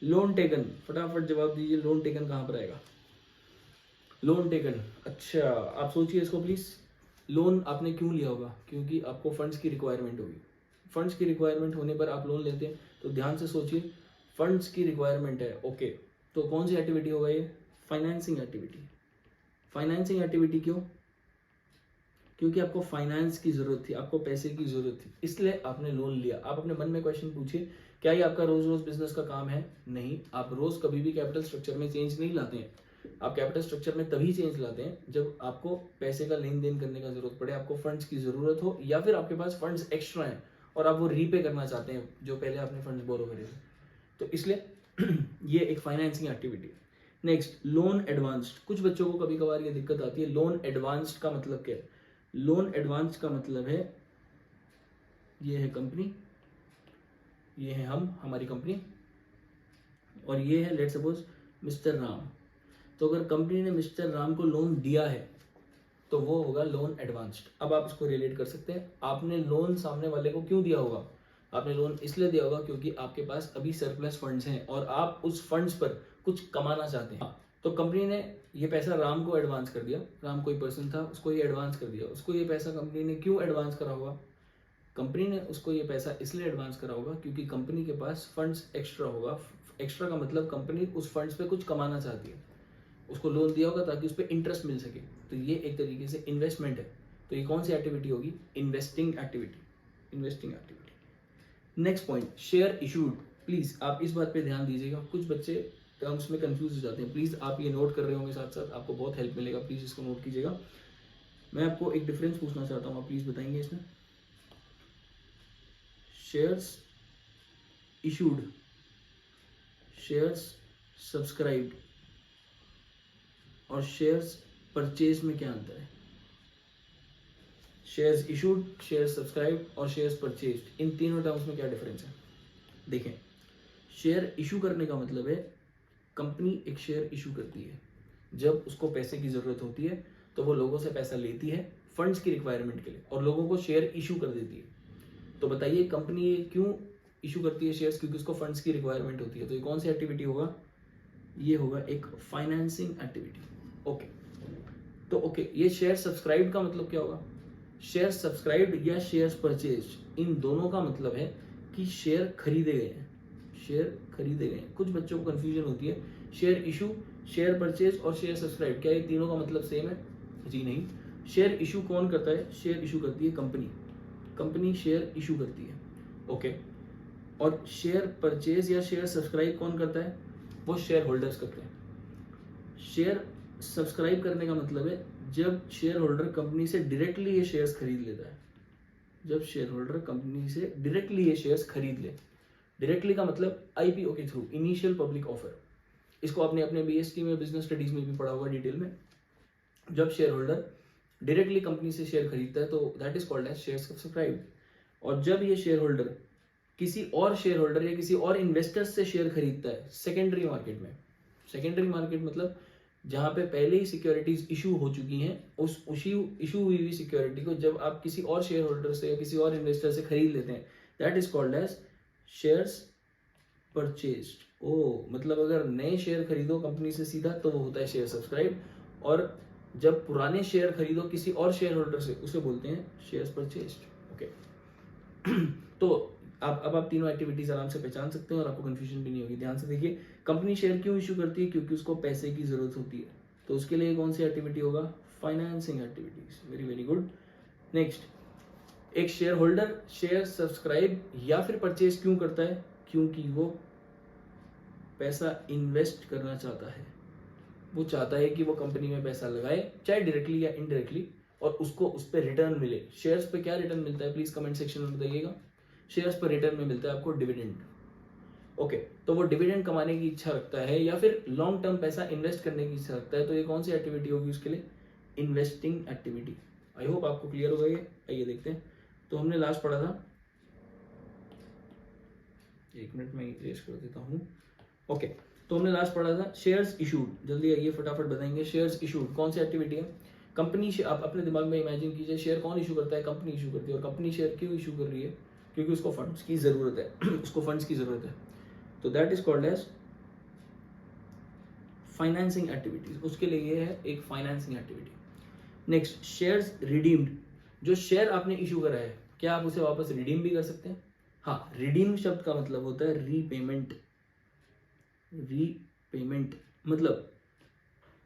लोन टेकन, फटाफट जवाब दीजिए, लोन टेकन कहाँ पर आएगा? लोन टेकन, अच्छा आप सोचिए इसको प्लीज। लोन आपने क्यों लिया होगा? क्योंकि आपको फंड्स की रिक्वायरमेंट होगी। फंड्स की रिक्वायरमेंट होने पर आप लोन लेते हैं। तो ध्यान से सोचिए, फंड्स की रिक्वायरमेंट है, ओके। तो कौन सी एक्टिविटी होगा ये? Financing activity. फाइनेंसिंग एक्टिविटी क्यों? क्योंकि आपको फाइनेंस की जरूरत थी, आपको पैसे की जरूरत थी, इसलिए आपने लोन लिया। आप अपने मन में क्वेश्चन पूछिए, क्या ये आपका रोज रोज बिजनेस का काम है? नहीं। आप रोज कभी भी कैपिटल स्ट्रक्चर में चेंज नहीं लाते हैं। आप कैपिटल स्ट्रक्चर में तभी चेंज लाते हैं जब आपको पैसे का लेन देन करने का जरूरत पड़े, आपको फंड्स की जरूरत हो, या फिर आपके पास फंड्स एक्स्ट्रा हैं और आप वो रीपे करना चाहते हैं जो पहले आपने फंड्स बोरो करे थे। तो इसलिए ये एक financing activity. Next, loan advanced. कुछ बच्चों को कभी कभार ये दिक्कत आती है, लोन एडवांस्ड का मतलब क्या है? लोन एडवांस का मतलब है, ये है कंपनी, ये है हम, हमारी कंपनी, और ये है लेट्स सपोज मिस्टर राम। तो अगर कंपनी ने मिस्टर राम को लोन दिया है तो वो होगा लोन एडवांस्ड। अब आप इसको रिलेट कर सकते हैं, आपने लोन सामने वाले को क्यों दिया होगा? आपने लोन इसलिए दिया होगा क्योंकि आपके पास अभी सरप्लस फंड्स हैं और आप उस फंड्स पर कुछ कमाना चाहते हैं। तो कंपनी ने ये पैसा राम को एडवांस कर दिया। राम कोई पर्सन था, उसको ये एडवांस कर दिया। उसको ये पैसा कंपनी ने क्यों एडवांस करा होगा? कंपनी ने उसको ये पैसा इसलिए एडवांस करा होगा क्योंकि कंपनी के पास फंड्स एक्स्ट्रा होगा। एक्स्ट्रा का मतलब कंपनी उस फंड्स पे कुछ कमाना चाहती है, उसको लोन दिया होगा ताकि उस पर इंटरेस्ट मिल सके। तो ये एक तरीके से इन्वेस्टमेंट है। तो ये कौन सी एक्टिविटी होगी? Investing activity. Investing activity. Next point, share issued. Please आप इस बात पे ध्यान दीजिएगा, कुछ बच्चे टर्म्स में कंफ्यूज हो जाते हैं। प्लीज आप ये नोट कर रहे होंगे साथ साथ, आपको बहुत हेल्प मिलेगा, प्लीज इसको नोट कीजिएगा। मैं आपको एक डिफरेंस पूछना चाहता हूँ, आप प्लीज बताएंगे इसमें। शेयर्स इशूड, शेयर्स सब्सक्राइब्ड और शेयर्स परचेज में क्या अंतर है? शेयर्स इशूड, शेयर्स सब्सक्राइब्ड और शेयर्स परचेज्ड, इन तीनों टर्म्स में क्या डिफरेंस है? देखें, शेयर इशू करने का मतलब है कंपनी एक शेयर इशू करती है। जब उसको पैसे की जरूरत होती है तो वो लोगों से पैसा लेती है फंड्स की रिक्वायरमेंट के लिए और लोगों को शेयर इशू कर देती है। तो बताइए कंपनी क्यों इशू करती है शेयर्स? क्योंकि उसको फंड्स की रिक्वायरमेंट होती है। तो ये कौन सी एक्टिविटी होगा? ये होगा एक फाइनेंसिंग एक्टिविटी। ओके, तो ओके, ये शेयर सब्सक्राइब्ड का मतलब क्या होगा? शेयर सब्सक्राइब्ड या शेयर्स परचेज, इन दोनों का मतलब है कि शेयर खरीदे गए हैं। शेयर खरीदे गए हैं। कुछ बच्चों को कंफ्यूजन होती है, शेयर इशू, शेयर परचेज और शेयर सब्सक्राइब, क्या ये तीनों का मतलब सेम है? जी नहीं। शेयर इशू कौन करता है? शेयर इशू करती है कंपनी। कंपनी शेयर इशू करती है, ओके। और शेयर परचेज या शेयर सब्सक्राइब कौन करता है? वो शेयर होल्डर्स करते हैं। शेयर सब्सक्राइब करने का मतलब है जब शेयर होल्डर कंपनी से डायरेक्टली ये शेयर्स खरीद लेता है। जब शेयर होल्डर कंपनी से डायरेक्टली ये शेयर्स खरीद ले, डायरेक्टली का मतलब आईपीओ के थ्रू, इनिशियल पब्लिक ऑफर। इसको आपने अपने बीएसटी में, बिजनेस स्टडीज में भी पढ़ा होगा डिटेल में। जब शेयर होल्डर डायरेक्टली कंपनी से शेयर खरीदता है तो that is called as share subscribe. और जब ये शेयर होल्डर किसी और शेयर होल्डर या किसी और इन्वेस्टर्स से शेयर खरीदता है सेकेंडरी मार्केट में, सेकेंडरी मार्केट मतलब जहां पे पहले ही सिक्योरिटीज इशू हो चुकी हैं, उस इशू हुई हुई सिक्योरिटी को जब आप किसी और शेयर होल्डर से या किसी और इन्वेस्टर से खरीद लेते हैं, that is called as shares purchased. ओ मतलब अगर नए शेयर खरीदो कंपनी से सीधा तो वो होता है शेयर सब्सक्राइब, और जब पुराने शेयर खरीदो किसी और शेयर होल्डर से, उसे बोलते हैं शेयर्स परचेज्ड, ओके। तो अब आप तीनों एक्टिविटीज आराम से पहचान सकते हैं और आपको कंफ्यूजन भी नहीं होगी। ध्यान से देखिए, कंपनी शेयर क्यों इशू करती है? क्योंकि उसको पैसे की जरूरत होती है। तो उसके लिए कौन सी एक्टिविटी होगा? Financing activities. Very very good. Next, एक शेयर होल्डर शेयर सब्सक्राइब या फिर परचेज क्यों करता है? क्योंकि वो पैसा इन्वेस्ट करना चाहता है। वो चाहता है कि वो कंपनी में पैसा लगाए, चाहे डायरेक्टली या इनडायरेक्टली, और उसको उस पर रिटर्न मिले। शेयर्स पे क्या रिटर्न मिलता है? प्लीज कमेंट सेक्शन में बताइएगा। शेयर्स पर रिटर्न में मिलता है आपको डिविडेंड, ओके। तो वो डिविडेंड कमाने की इच्छा रखता है या फिर लॉन्ग टर्म पैसा इन्वेस्ट करने की इच्छा रखता है, तो ये कौन सी एक्टिविटी होगी उसके लिए? Investing activity. आई होप आपको क्लियर होगा ये। आइए देखते हैं। तो हमने लास्ट पढ़ा था, एक मिनट में इरेज कर देता हूँ, ओके। तो हमने लास्ट पढ़ा था शेयर्स इशूड। जल्दी आइए फटाफट बताएंगे। शेयर्स इशूड कौन सी एक्टिविटी है? कंपनी, आप अपने दिमाग में इमेजिन कीजिए, शेयर कौन इशू करता है? कंपनी इशू करती है। और कंपनी शेयर क्यों इशू कर रही है? क्योंकि उसको फंड्स की जरूरत है। उसको फंड्स की जरूरत है, तो that is called as financing activities. उसके लिए ये है एक financing activity. Next, shares redeemed. जो शेयर आपने इशू करा है, क्या आप उसे वापस रिडीम भी कर सकते हैं? हाँ, रिडीम शब्द का मतलब होता है रीपेमेंट। रीपेमेंट मतलब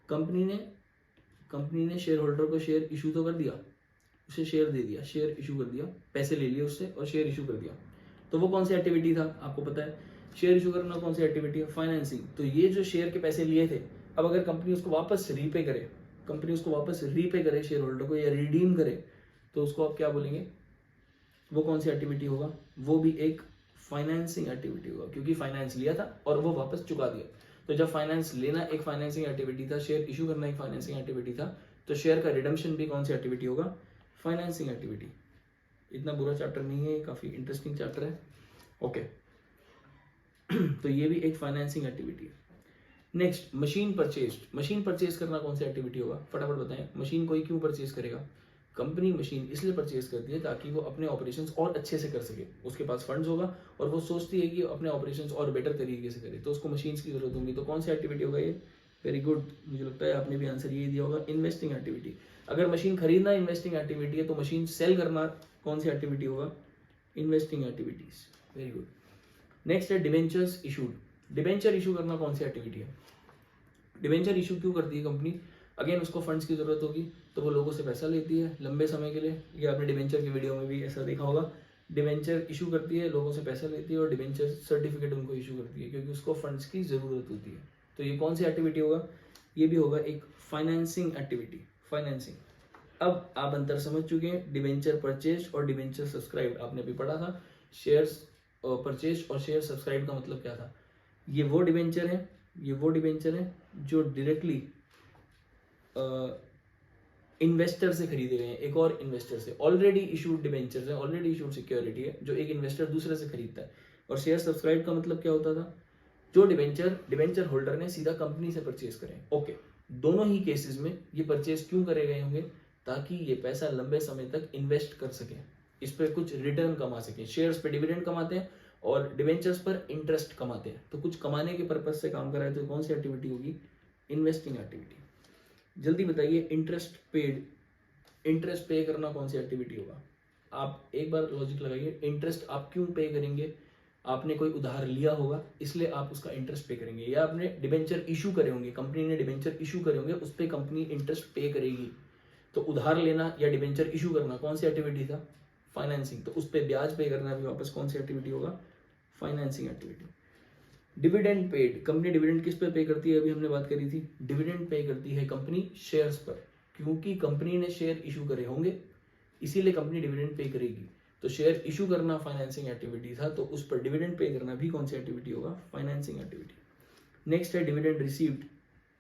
कंपनी ने शेयर होल्डर को शेयर इशू तो कर दिया, उसे शेयर दे दिया, शेयर इशू कर दिया, पैसे ले लिए उससे और शेयर इशू कर दिया। तो वो कौन सी एक्टिविटी था? आपको पता है, शेयर इशू करना कौन सी एक्टिविटी है? फाइनेंसिंग। तो ये जो शेयर के पैसे लिए थे, अब अगर कंपनी उसको वापस रीपे करे शेयर होल्डर को, या रिडीम करे, तो उसको आप क्या बोलेंगे? वो कौन सी एक्टिविटी होगा? वो भी एक फाइनेंसिंग एक्टिविटी होगा, क्योंकि फाइनेंस लिया था और वो वापस चुका दिया। तो जब फाइनेंस लेना एक फाइनेंसिंग एक्टिविटी था, शेयर इशू करना एक फाइनेंसिंग एक्टिविटी था, तो शेयर का रिडम्पशन भी कौन सी एक्टिविटी होगा? Financing activity. इतना बुरा चैप्टर नहीं है, काफी इंटरेस्टिंग चैप्टर है, ओके। तो ये भी एक फाइनेंसिंग एक्टिविटी है। Next, machine purchase. Machine purchase करना कौन सी एक्टिविटी होगा? फटाफट बताएं। मशीन कोई क्यों परचेज करेगा? कंपनी मशीन इसलिए परचेज करती है ताकि वो अपने ऑपरेशंस और अच्छे से कर सके। उसके पास फंड्स होगा और वो सोचती है कि अपने ऑपरेशंस और बेटर तरीके से करे, तो उसको मशीन्स की जरूरत होगी। तो कौन सी एक्टिविटी होगा ये? वेरी गुड, मुझे लगता है आपने भी आंसर यही दिया होगा, इन्वेस्टिंग एक्टिविटी। अगर मशीन खरीदना इन्वेस्टिंग एक्टिविटी है, तो मशीन सेल करना कौन सी एक्टिविटी होगा? Investing activities. Very good. Next है डिवेंचर्स इशूड। डिवेंचर इशू करना कौन सी एक्टिविटी है? डिवेंचर इशू क्यों करती है कंपनी? अगेन उसको फंड्स की जरूरत होगी, तो वो लोगों से पैसा लेती है लंबे समय के लिए। ये आपने डिवेंचर की वीडियो में भी ऐसा देखा होगा। डिवेंचर इशू करती है, लोगों से पैसा लेती है, और डिवेंचर सर्टिफिकेट उनको इशू करती है क्योंकि उसको फंड्स की जरूरत होती है। तो ये कौन सी एक्टिविटी होगा? ये भी होगा एक फाइनेंसिंग एक्टिविटी। फाइनेंसिंग। अब आप अंतर समझ चुके हैं, डिवेंचर परचेज और डिवेंचर सब्सक्राइब आपने भी पढ़ा था। शेयर्स परचेज और शेयर सब्सक्राइब का मतलब क्या था? ये वो डिवेंचर है जो डायरेक्टली इन्वेस्टर से खरीदे गए हैं, एक और इन्वेस्टर से। ऑलरेडी इशूड डिवेंचर्स है, ऑलरेडी इशूड सिक्योरिटी है जो एक इन्वेस्टर दूसरे से खरीदता है। और शेयर सब्सक्राइब का मतलब क्या होता था? जो डिवेंचर होल्डर ने सीधा कंपनी से परचेज करें, ओके। दोनों ही केसेस में ये परचेज क्यों करे गए होंगे? ताकि ये पैसा लंबे समय तक इन्वेस्ट कर सके, इस पर कुछ रिटर्न कमा सके। शेयर्स पे डिविडेंड कमाते हैं और डिवेंचर्स पर इंटरेस्ट कमाते हैं, तो कुछ कमाने के पर्पज से काम कर रहा है। तो कौन सी एक्टिविटी होगी? Investing activity. जल्दी बताइए, इंटरेस्ट पे करना कौन सी एक्टिविटी होगा? आप एक बार लॉजिक लगाइए, इंटरेस्ट आप क्यों पे करेंगे? आपने कोई उधार लिया होगा, इसलिए आप उसका इंटरेस्ट पे करेंगे, या आपने डिबेंचर इशू करे होंगे, कंपनी ने डिबेंचर इशू करे होंगे, उस पर कंपनी इंटरेस्ट पे करेगी। तो उधार लेना या डिबेंचर इशू करना कौन सी एक्टिविटी था? फाइनेंसिंग, तो उस पर ब्याज पे करना भी वापस कौन सी एक्टिविटी होगा? Financing activity. Dividend paid, company dividend किस पे पे करती है? अभी हमने बात करी थी, डिविडेंड पे करती है कंपनी शेयर्स पर, क्योंकि कंपनी ने शेयर इशू करे होंगे इसीलिए कंपनी डिविडेंड पे करेगी। तो शेयर इशू करना फाइनेंसिंग एक्टिविटी था, तो उस पर डिविडेंड पे करना भी कौन सी एक्टिविटी होगा? Financing activity. नेक्स्ट है डिविडेंड रिसीव्ड।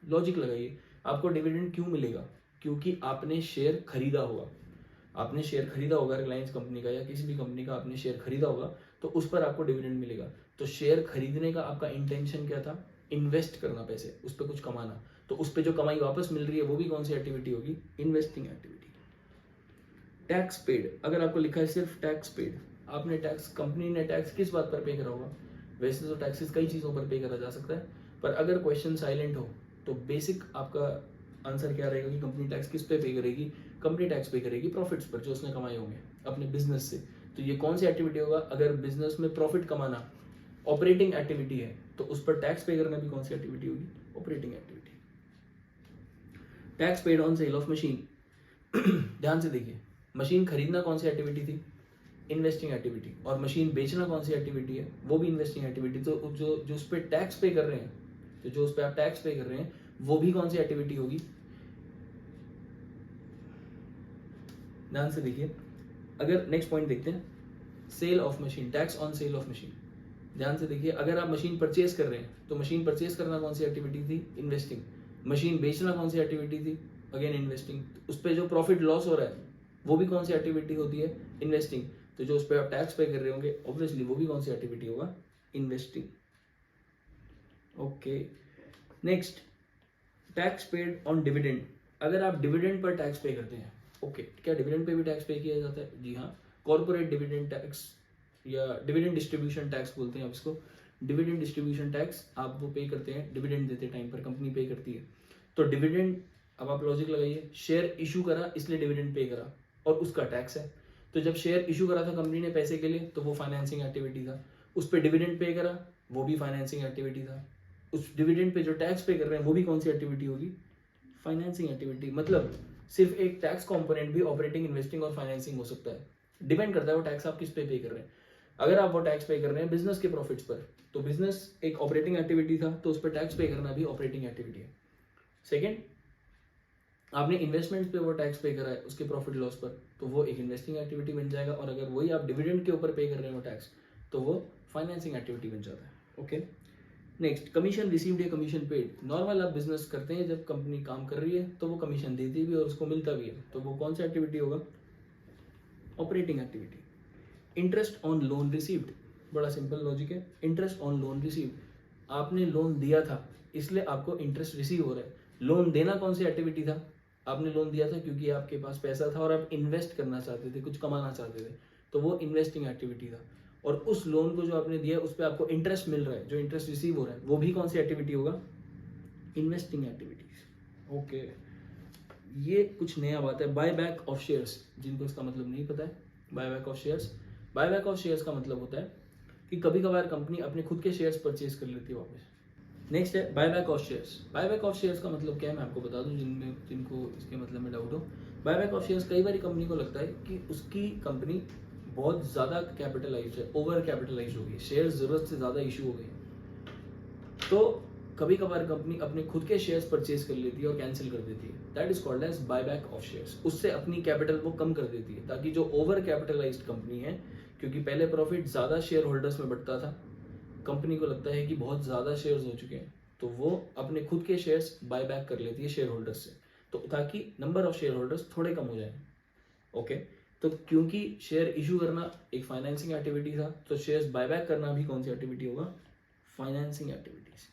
लॉजिक लगाइए, आपको डिविडेंड क्यों मिलेगा? क्योंकि आपने शेयर खरीदा होगा, आपने शेयर खरीदा होगा रिलायंस कंपनी का या किसी भी कंपनी का आपने शेयर खरीदा होगा, तो उस पर आपको डिविडेंड मिलेगा। तो शेयर खरीदने का आपका इंटेंशन क्या था? इन्वेस्ट करना पैसे, उस पर कुछ कमाना, तो उस पर जो कमाई वापस मिल रही है वो भी कौन सी एक्टिविटी होगी? Investing activity. टैक्स पेड, अगर आपको लिखा है सिर्फ टैक्स पेड, आपने टैक्स, कंपनी ने टैक्स किस बात पर पे करा होगा? वैसे तो टैक्सेस कई चीज़ों पर पे करा जा सकता है, पर अगर क्वेश्चन साइलेंट हो तो बेसिक आपका आंसर क्या रहेगा कि कंपनी टैक्स किस पे करेगी? कंपनी टैक्स पे करेगी प्रॉफिट्स पर जो उसने कमाए होंगे अपने बिजनेस से। तो ये कौन सी एक्टिविटी होगा? अगर बिजनेस में प्रॉफिट कमाना ऑपरेटिंग एक्टिविटी है, तो उस पर टैक्स पे करना भी कौन सी एक्टिविटी होगी? Operating activity. Tax paid on sale of machine, ध्यान से देखिए, मशीन खरीदना कौन सी एक्टिविटी थी? Investing activity. और मशीन बेचना कौन सी एक्टिविटी है? वो भी इन्वेस्टिंग एक्टिविटी। तो जो जो उस पर टैक्स पे कर रहे हैं, तो जो उस पर आप टैक्स पे कर रहे हैं वो भी कौन सी एक्टिविटी होगी? ध्यान से देखिए, अगर नेक्स्ट पॉइंट देखते हैं, sale of machine, tax on sale of machine. ध्यान से देखिए, अगर आप मशीन परचेज कर रहे हैं तो मशीन परचेज करना कौन सी एक्टिविटी थी? इन्वेस्टिंग। मशीन बेचना कौन सी एक्टिविटी थी? Again investing. उस पर जो प्रॉफिट लॉस हो रहा है वो भी कौन सी एक्टिविटी होती है? इन्वेस्टिंग। तो जो उस पर आप टैक्स पे कर रहे होंगे ऑब्वियसली वो भी कौन सी एक्टिविटी होगा? Investing. Okay, next, tax paid on dividend. अगर आप डिविडेंड पर टैक्स पे करते हैं, ओके, क्या डिविडेंड पे भी टैक्स पे किया जाता है? जी हाँ, कॉर्पोरेट डिविडेंड टैक्स या डिविडेंड डिस्ट्रीब्यूशन टैक्स बोलते हैं आप इसको। डिविडेंड डिस्ट्रीब्यूशन टैक्स आप वो पे करते हैं, डिविडेंड देते टाइम पर कंपनी पे करती है। तो डिविडेंड, अब आप लॉजिक लगाइए, शेयर इशू करा इसलिए डिविडेंड पे करा और उसका टैक्स है। तो जब शेयर इशू करा था कंपनी ने पैसे के लिए तो वो फाइनेंसिंग एक्टिविटी था, उस पर डिविडेंड पे करा वो भी फाइनेंसिंग एक्टिविटी था, उस डिविडेंड पे जो टैक्स पे कर रहे हैं वो भी कौन सी एक्टिविटी होगी? Financing activity. मतलब सिर्फ एक टैक्स कंपोनेंट भी ऑपरेटिंग, इन्वेस्टिंग और फाइनेंसिंग हो सकता है, डिपेंड करता है वो टैक्स आप किस पे कर रहे हैं। अगर आप वो टैक्स पे कर रहे हैं बिजनेस के प्रॉफिट्स पर, तो बिजनेस एक ऑपरेटिंग एक्टिविटी था, तो उस पर टैक्स पे करना भी ऑपरेटिंग एक्टिविटी है। सेकेंड, आपने इन्वेस्टमेंट पे वो टैक्स पे करा है उसके प्रॉफिट लॉस पर, तो वो एक इन्वेस्टिंग एक्टिविटी बन जाएगा। और अगर वही आप डिविडेंड के ऊपर पे कर रहे हैं वो टैक्स, तो वो फाइनेंसिंग एक्टिविटी बन जाता है। ओके, नेक्स्ट, कमीशन रिसीव्ड या कमीशन पेड। नॉर्मल आप बिजनेस करते हैं, जब कंपनी काम कर रही है तो वो कमीशन देती भी है और उसको मिलता भी है, तो वो कौन सा एक्टिविटी होगा? Operating activity. Interest on loan received, बड़ा सिंपल लॉजिक है, इंटरेस्ट ऑन लोन रिसीव्ड, आपने लोन दिया था इसलिए आपको इंटरेस्ट रिसीव हो रहा है। लोन देना कौन सी एक्टिविटी था? आपने लोन दिया था क्योंकि आपके पास पैसा था और आप इन्वेस्ट करना चाहते थे, कुछ कमाना चाहते थे, तो वो इन्वेस्टिंग एक्टिविटी था। और उस लोन को जो आपने दिया उस पर आपको इंटरेस्ट मिल रहा है, जो इंटरेस्ट रिसीव हो रहा है वो भी कौन सी एक्टिविटी होगा? Investing activities. ओके, ये कुछ नया बात है, बाय बैक ऑफ शेयर्स, जिनको इसका मतलब नहीं पता है, buy back of shares. Buy back of shares का मतलब होता है कि कभी कभार कंपनी अपने खुद के शेयर्स परचेज कर लेती है वापस। नेक्स्ट है buyback of shares. Buyback of shares का मतलब क्या है मैं आपको बता दूं, जिनको इसके मतलब में डाउट हो। बायबैक ऑफ शेयर्स, कई बार कंपनी को लगता है कि उसकी कंपनी बहुत ज़्यादा कैपिटलाइज्ड है, ओवर कैपिटलाइज्ड हो गई, शेयर्स ज़रूरत से ज़्यादा इशू हो गई, तो कभी कभार कंपनी अपने खुद के शेयर्स परचेज कर लेती है और कैंसिल कर देती है। That is called as buyback of shares. उससे अपनी कैपिटल वो कम कर देती है, ताकि जो ओवर कैपिटलाइज्ड कंपनी है, क्योंकि पहले प्रॉफिट ज़्यादा शेयर होल्डर्स में बढ़ता था, कंपनी को लगता है कि बहुत ज़्यादा शेयर्स हो चुके हैं, तो वो अपने खुद के शेयर्स बाय बैक कर लेती है शेयर होल्डर्स से, तो ताकि नंबर ऑफ शेयर होल्डर्स थोड़े कम हो जाए। ओके, तो क्योंकि शेयर इशू करना एक फाइनेंसिंग एक्टिविटी था, तो शेयर्स बाय बैक करना भी कौन सी एक्टिविटी होगा? Financing activities.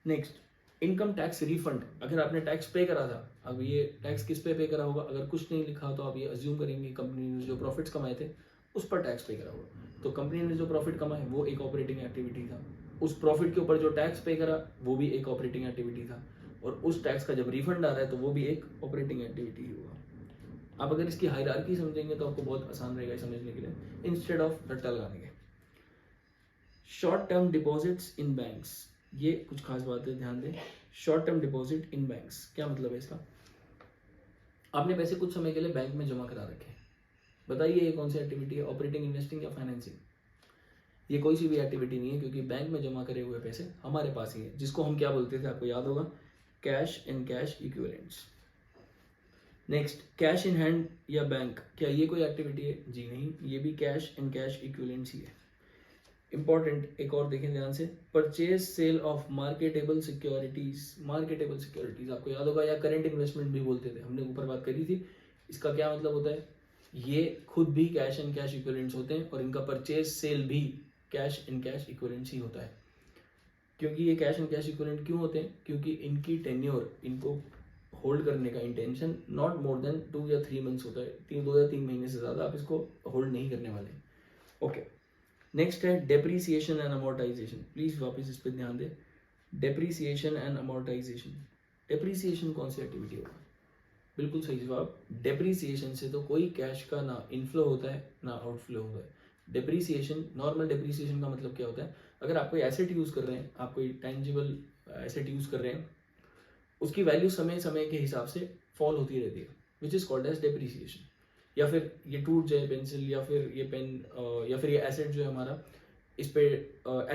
Next, income tax refund. अगर आपने टैक्स पे करा था, अब ये टैक्स किस पे करा होगा? अगर कुछ नहीं लिखा तो आप ये अज्यूम करेंगे कंपनी ने जो प्रॉफिट्स कमाए थे उस पर टैक्स पे करा होगा। तो कंपनी ने जो प्रॉफिट कमाए वो एक ऑपरेटिंग एक्टिविटी था, उस प्रॉफिट के ऊपर जो टैक्स पे करा वो भी एक ऑपरेटिंग एक्टिविटी था, और उस टैक्स का जब रिफंड आ रहा है तो वो भी एक ऑपरेटिंग एक्टिविटी होगा। आप अगर इसकी हायरार्की समझेंगे तो आपको बहुत आसान रहेगा समझने के लिए, इंस्टेड ऑफ रट्टा लगाने के। Short term deposits in banks, ये कुछ खास बात है, ध्यान दें। Short term deposit in banks क्या मतलब है इसका? आपने पैसे कुछ समय के लिए बैंक में जमा करा रखे, बताइए ये कौन सी एक्टिविटी है, ऑपरेटिंग, इन्वेस्टिंग या फाइनेंसिंग? ये कोई सी भी एक्टिविटी नहीं है, क्योंकि बैंक में जमा करे हुए पैसे हमारे पास ही है, जिसको हम क्या बोलते थे आपको याद होगा, cash and cash equivalents. Next, cash in hand या बैंक, क्या ये कोई एक्टिविटी है? जी नहीं, ये भी कैश एंड कैश इक्विवेलेंट्स ही है। इंपॉर्टेंट एक और देखें ध्यान से, purchase sale of marketable securities. Marketable securities आपको याद होगा, या करंट इन्वेस्टमेंट भी बोलते थे, हमने ऊपर बात करी थी। इसका क्या मतलब होता है, ये खुद भी कैश एंड कैश इक्विवेलेंट्स होते हैं और इनका परचेज सेल भी कैश एंड कैश इक्विवेलेंट्स ही होता है। क्योंकि ये कैश एंड कैश इक्विवेलेंट क्यों होते हैं? क्योंकि इनकी टेन्योर, इनको होल्ड करने का इंटेंशन नॉट मोर देन 2 या 3 मंथ्स होता है। 2 या 3 महीने से ज़्यादा आप इसको होल्ड नहीं करने वाले। ओके, नेक्स्ट है डेप्रीसिएशन एंड अमोर्टाइजेशन। प्लीज़ वापस इस पर ध्यान दें, डेप्रीसिएशन एंड अमोर्टाइजेशन। डेप्रीसिएशन कौन सी एक्टिविटी होगा? बिल्कुल सही जवाब, डेप्रीसिएशन से तो कोई कैश का ना इनफ्लो होता है ना आउटफ्लो होता है। डेप्रीसिएशन, नॉर्मल डेप्रीसिएशन का मतलब क्या होता है, अगर आप कोई एसेट यूज़ कर रहे हैं, आप कोई टेंजिबल एसेट यूज़ कर रहे हैं, उसकी वैल्यू समय समय के हिसाब से फॉल होती रहती है, which is called as depreciation. या फिर ये टूट जाए पेंसिल, या फिर ये पेन, या फिर ये एसेट जो है हमारा, इस पे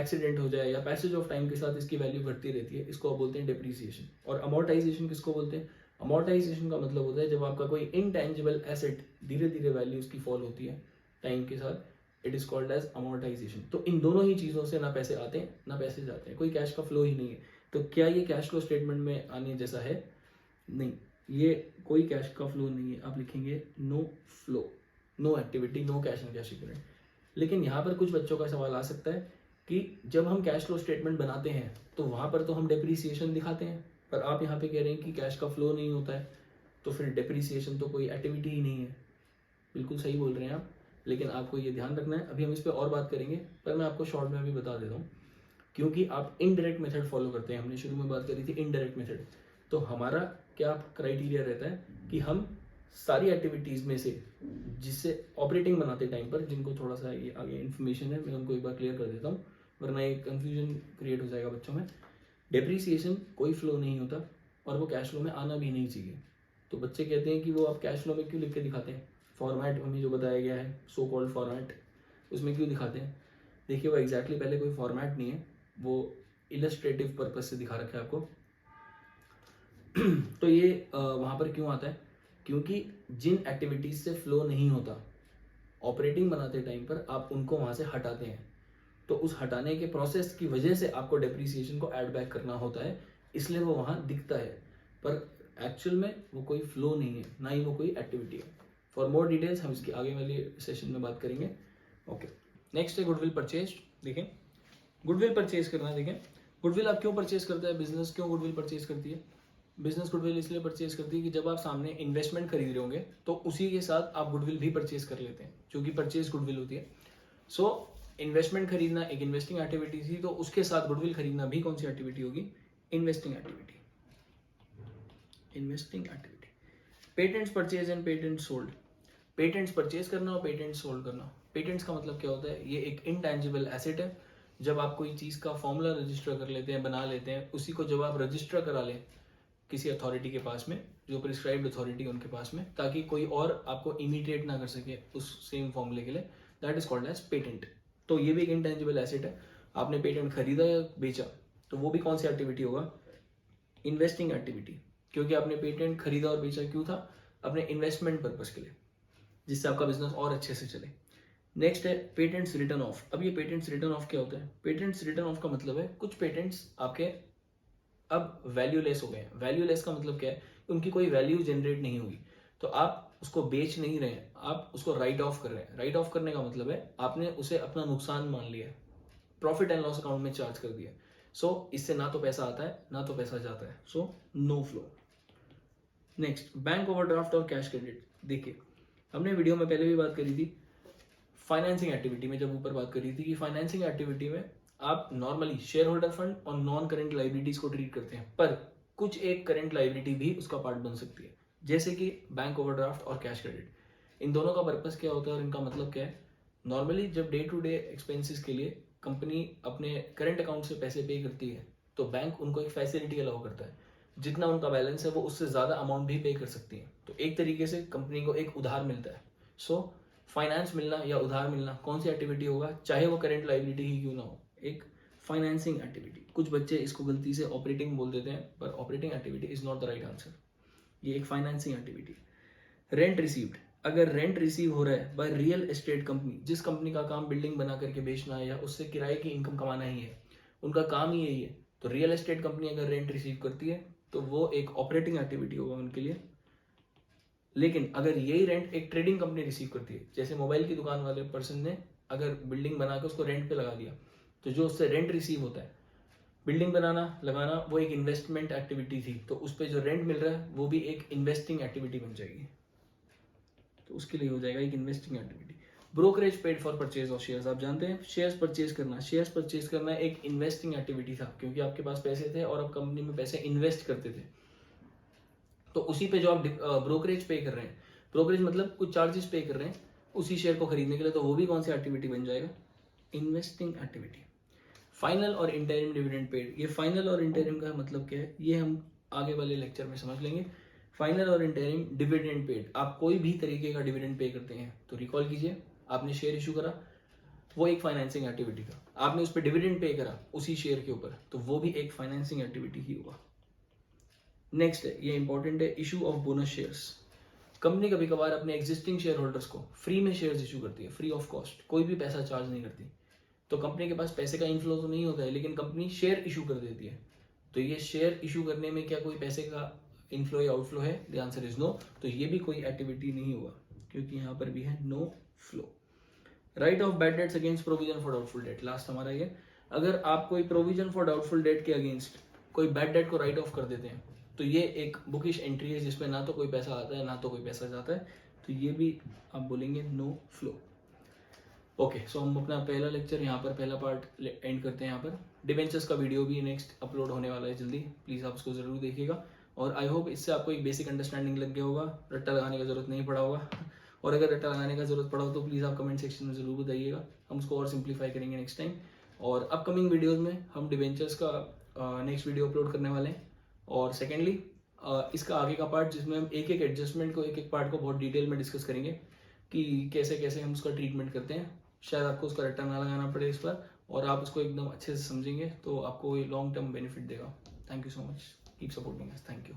एक्सीडेंट हो जाए, या पैसेज ऑफ टाइम के साथ इसकी वैल्यू घटती रहती है, इसको आप बोलते हैं डेप्रीसिएशन। और अमोर्टाइजेशन किसको बोलते हैं? अमोर्टाइजेशन का मतलब होता है जब आपका कोई इनटेंजिबल एसेट धीरे धीरे वैल्यू उसकी फॉल होती है टाइम के साथ, it is called as amortisation. तो इन दोनों ही चीज़ों से ना पैसे आते हैं ना पैसे जाते हैं, कोई कैश का फ्लो ही नहीं है। तो क्या ये कैश फ्लो स्टेटमेंट में आने जैसा है? नहीं, ये कोई कैश का फ्लो नहीं है। आप लिखेंगे no flow, no activity, no cash and cash equivalent. लेकिन यहाँ पर कुछ बच्चों का सवाल आ सकता है कि जब हम कैश फ्लो स्टेटमेंट बनाते हैं तो वहाँ पर तो हम डेप्रीसिएशन दिखाते हैं, पर आप यहाँ पे कह रहे हैं कि कैश का फ्लो नहीं होता है, तो फिर डेप्रीसिएशन तो कोई एक्टिविटी ही नहीं है। बिल्कुल सही बोल रहे हैं आप, लेकिन आपको ये ध्यान रखना है, अभी हम इस पर और बात करेंगे, पर मैं आपको शॉर्ट में अभी बता देता हूँ। क्योंकि आप इनडायरेक्ट मेथड फॉलो करते हैं, हमने शुरू में बात करी थी इनडायरेक्ट मेथड, तो हमारा क्या क्राइटेरिया रहता है कि हम सारी एक्टिविटीज़ में से जिससे ऑपरेटिंग बनाते टाइम पर, जिनको थोड़ा सा ये आगे इन्फॉर्मेशन है, मैं उनको एक बार क्लियर कर देता हूँ, वरना एक कन्फ्यूजन क्रिएट हो जाएगा बच्चों में। डेप्रीसिएशन कोई फ्लो नहीं होता और वो कैश फ्लो में आना भी नहीं चाहिए। तो बच्चे कहते हैं कि वो आप कैश फ्लो में क्यों लिख के दिखाते हैं, फॉर्मेट हमें जो बताया गया है सो कॉल्ड फॉर्मेट, उसमें क्यों दिखाते हैं? देखिए वो एग्जैक्टली पहले कोई फॉर्मेट नहीं है, वो इलस्ट्रेटिव पर्पज से दिखा रखा है आपको। तो ये वहाँ पर क्यों आता है? क्योंकि जिन एक्टिविटीज से फ्लो नहीं होता ऑपरेटिंग बनाते टाइम पर, आप उनको वहाँ से हटाते हैं, तो उस हटाने के प्रोसेस की वजह से आपको डेप्रीसिएशन को ऐड बैक करना होता है, इसलिए वो वहाँ दिखता है, पर एक्चुअल में वो कोई फ्लो नहीं है, ना ही वो कोई एक्टिविटी है। फॉर मोर डिटेल्स हम इसकी आगे वाले सेशन में बात करेंगे। ओके, नेक्स्ट है गुडविल परचेज। देखें गुडविल परचेज करना, देखें गुडविल आप क्यों परचेज करता है, बिजनेस क्यों गुडविल परचेज करती है? बिजनेस गुडविल इसलिए परचेज करती है कि जब आप सामने इन्वेस्टमेंट खरीद रहे होंगे तो उसी के साथ आप गुडविल भी परचेज कर लेते हैं, जो कि परचेज गुडविल होती है। सो इन्वेस्टमेंट खरीदना एक इन्वेस्टिंग एक्टिविटी थी, तो उसके साथ गुडविल खरीदना भी कौन सी एक्टिविटी होगी? Investing activity. Investing activity. Patents purchase and patent sold. Patents purchase करना और पेटेंट्स सोल्ड करना। पेटेंट्स का मतलब क्या होता है? ये एक इनटैंजिबल एसेट है। जब आप कोई चीज़ का फॉर्मूला रजिस्टर कर लेते हैं, बना लेते हैं, उसी को जब आप रजिस्टर करा लें किसी अथॉरिटी के पास में, जो प्रिस्क्राइब्ड अथॉरिटी उनके पास में, ताकि कोई और आपको इमिटेट ना कर सके उस सेम फॉर्मूले के लिए, that is called as patent. तो ये भी एक इंटेंजिबल एसेट है। आपने पेटेंट खरीदा या बेचा, तो वो भी कौन सी एक्टिविटी होगा? Investing activity. क्योंकि आपने पेटेंट खरीदा और बेचा क्यों था? अपने इन्वेस्टमेंट पर्पज के लिए, जिससे आपका बिजनेस और अच्छे से चले। नेक्स्ट है पेटेंट्स रिटर्न ऑफ। अब ये पेटेंट्स रिटर्न ऑफ क्या होता है? पेटेंट्स रिटर्न ऑफ का मतलब है कुछ पेटेंट्स आपके अब वैल्यूलेस हो गए हैं। वैल्यूलेस का मतलब क्या है? उनकी कोई वैल्यू जनरेट नहीं होगी, तो आप उसको बेच नहीं रहे हैं, आप उसको राइट ऑफ कर रहे हैं। राइट ऑफ करने का मतलब है आपने उसे अपना नुकसान मान लिया, प्रॉफिट एंड लॉस अकाउंट में चार्ज कर दिया। सो इससे ना तो पैसा आता है ना तो पैसा जाता है, so no flow. Next, bank overdraft और कैश क्रेडिट। देखिए हमने वीडियो में पहले भी बात करी थी फाइनेंसिंग एक्टिविटी में, जब ऊपर बात करी थी कि फाइनेंसिंग एक्टिविटी में आप नॉर्मली शेयर होल्डर फंड और नॉन करेंट लाइबिलिटीज को ट्रीट करते हैं, पर कुछ एक करेंट लाइबिलिटी भी उसका पार्ट बन सकती है, जैसे कि बैंक ओवरड्राफ्ट और कैश क्रेडिट। इन दोनों का पर्पस क्या होता है और इनका मतलब क्या है? नॉर्मली जब डे टू डे एक्सपेंसेस के लिए कंपनी अपने करेंट अकाउंट से पैसे पे करती है, तो बैंक उनको एक फैसिलिटी अलाउ करता है, जितना उनका बैलेंस है वो उससे ज़्यादा अमाउंट भी पे कर सकती है। तो एक तरीके से कंपनी को एक उधार मिलता है। सो फाइनेंस मिलना या उधार मिलना कौन सी एक्टिविटी होगा, चाहे वो करेंट लाइबिलिटी ही क्यों ना हो, एक फाइनेंसिंग एक्टिविटी। कुछ बच्चे इसको गलती से ऑपरेटिंग बोल देते हैं, पर operating activity is not the right answer, ये एक फाइनेंसिंग एक्टिविटी। रेंट रिसीव्ड, अगर रेंट रिसीव हो रहा है बाय रियल एस्टेट कंपनी, जिस कंपनी का काम बिल्डिंग बना करके बेचना है या उससे किराए की इनकम कमाना ही है, उनका काम ही यही है, तो रियल एस्टेट कंपनी अगर रेंट रिसीव करती है तो वो एक ऑपरेटिंग एक्टिविटी होगा उनके लिए। लेकिन अगर यही रेंट एक ट्रेडिंग कंपनी रिसीव करती है, जैसे मोबाइल की दुकान वाले पर्सन ने अगर बिल्डिंग बना के उसको रेंट पे लगा दिया, तो जो उससे रेंट रिसीव होता है, बिल्डिंग बनाना लगाना वो एक इन्वेस्टमेंट एक्टिविटी थी, तो उस पर जो रेंट मिल रहा है वो भी एक इन्वेस्टिंग एक्टिविटी बन जाएगी, तो उसके लिए हो जाएगा एक investing activity. Brokerage paid for purchase of shares, आप जानते हैं शेयर्स परचेज करना एक इन्वेस्टिंग एक्टिविटी था, क्योंकि आपके पास पैसे थे और आप कंपनी में पैसे इन्वेस्ट करते थे, तो उसी पे जो आप ब्रोकरेज पे कर रहे हैं, ब्रोकरेज मतलब कुछ चार्जेस पे कर रहे हैं उसी शेयर को खरीदने के लिए, तो वो भी कौन सी एक्टिविटी बन जाएगा, इन्वेस्टिंग एक्टिविटी। फाइनल और इंटरिम डिविडेंड पेड, ये फाइनल और इंटरिम का मतलब क्या है ये हम आगे वाले लेक्चर में समझ लेंगे। फाइनल और इंटरिम डिविडेंड पेड, आप कोई भी तरीके का डिविडेंड पे करते हैं तो रिकॉल कीजिए, आपने शेयर इशू करा वो एक फाइनेंसिंग एक्टिविटी था, आपने उस पर डिविडेंड पे करा उसी शेयर के ऊपर, तो वो भी एक फाइनेंसिंग एक्टिविटी ही होगा। नेक्स्ट है, ये इंपॉर्टेंट है, issue of bonus shares. Company कभी कभार अपने एग्जिस्टिंग शेयर होल्डर्स को फ्री में शेयर्स इशू करती है, फ्री ऑफ कॉस्ट, कोई भी पैसा चार्ज नहीं करती, तो कंपनी के पास पैसे का इन्फ्लो तो नहीं होता है, लेकिन कंपनी शेयर इशू कर देती है, तो ये शेयर इशू करने में क्या कोई पैसे का इनफ्लो या आउटफ्लो है, द आंसर इज नो, तो ये भी कोई एक्टिविटी नहीं होगा, क्योंकि यहाँ पर भी है no flow. Write off bad debts against provision for doubtful debt, last हमारा ये, अगर आप कोई प्रोविजन फॉर डाउटफुल डेट के अगेंस्ट कोई बैड डेट को राइट ऑफ कर देते हैं, तो ये एक बुकिश एंट्री है जिसमें ना तो कोई पैसा आता है ना तो कोई पैसा जाता है, तो ये भी आप बोलेंगे नो फ्लो। ओके, सो हम अपना पहला लेक्चर यहाँ पर, पहला पार्ट एंड करते हैं यहाँ पर। डिवेंचर्स का वीडियो भी नेक्स्ट अपलोड होने वाला है जल्दी, प्लीज़ आप उसको ज़रूर देखिएगा, और आई होप इससे आपको एक बेसिक अंडरस्टैंडिंग लग गया होगा, रट्टा लगाने का जरूरत नहीं पड़ा होगा, और अगर रट्टा लगाने का जरूरत पड़ा हो तो प्लीज़ आप कमेंट सेक्शन में ज़रूर बताइएगा, हम उसको और सिंप्लीफाई करेंगे नेक्स्ट टाइम। और अपकमिंग वीडियोज़ में हम डिवेंचर्स का नेक्स्ट वीडियो अपलोड करने वाले हैं, और सेकेंडली इसका आगे का पार्ट जिसमें हम एक एक एडजस्टमेंट को, एक एक पार्ट को बहुत डिटेल में डिस्कस करेंगे कि कैसे कैसे हम उसका ट्रीटमेंट करते हैं, शायद आपको उसका रट्टा ना लगाना पड़े इस पर, और आप उसको एकदम अच्छे से समझेंगे तो आपको ये लॉन्ग टर्म बेनिफिट देगा। Thank you so much, keep supporting us, thank you.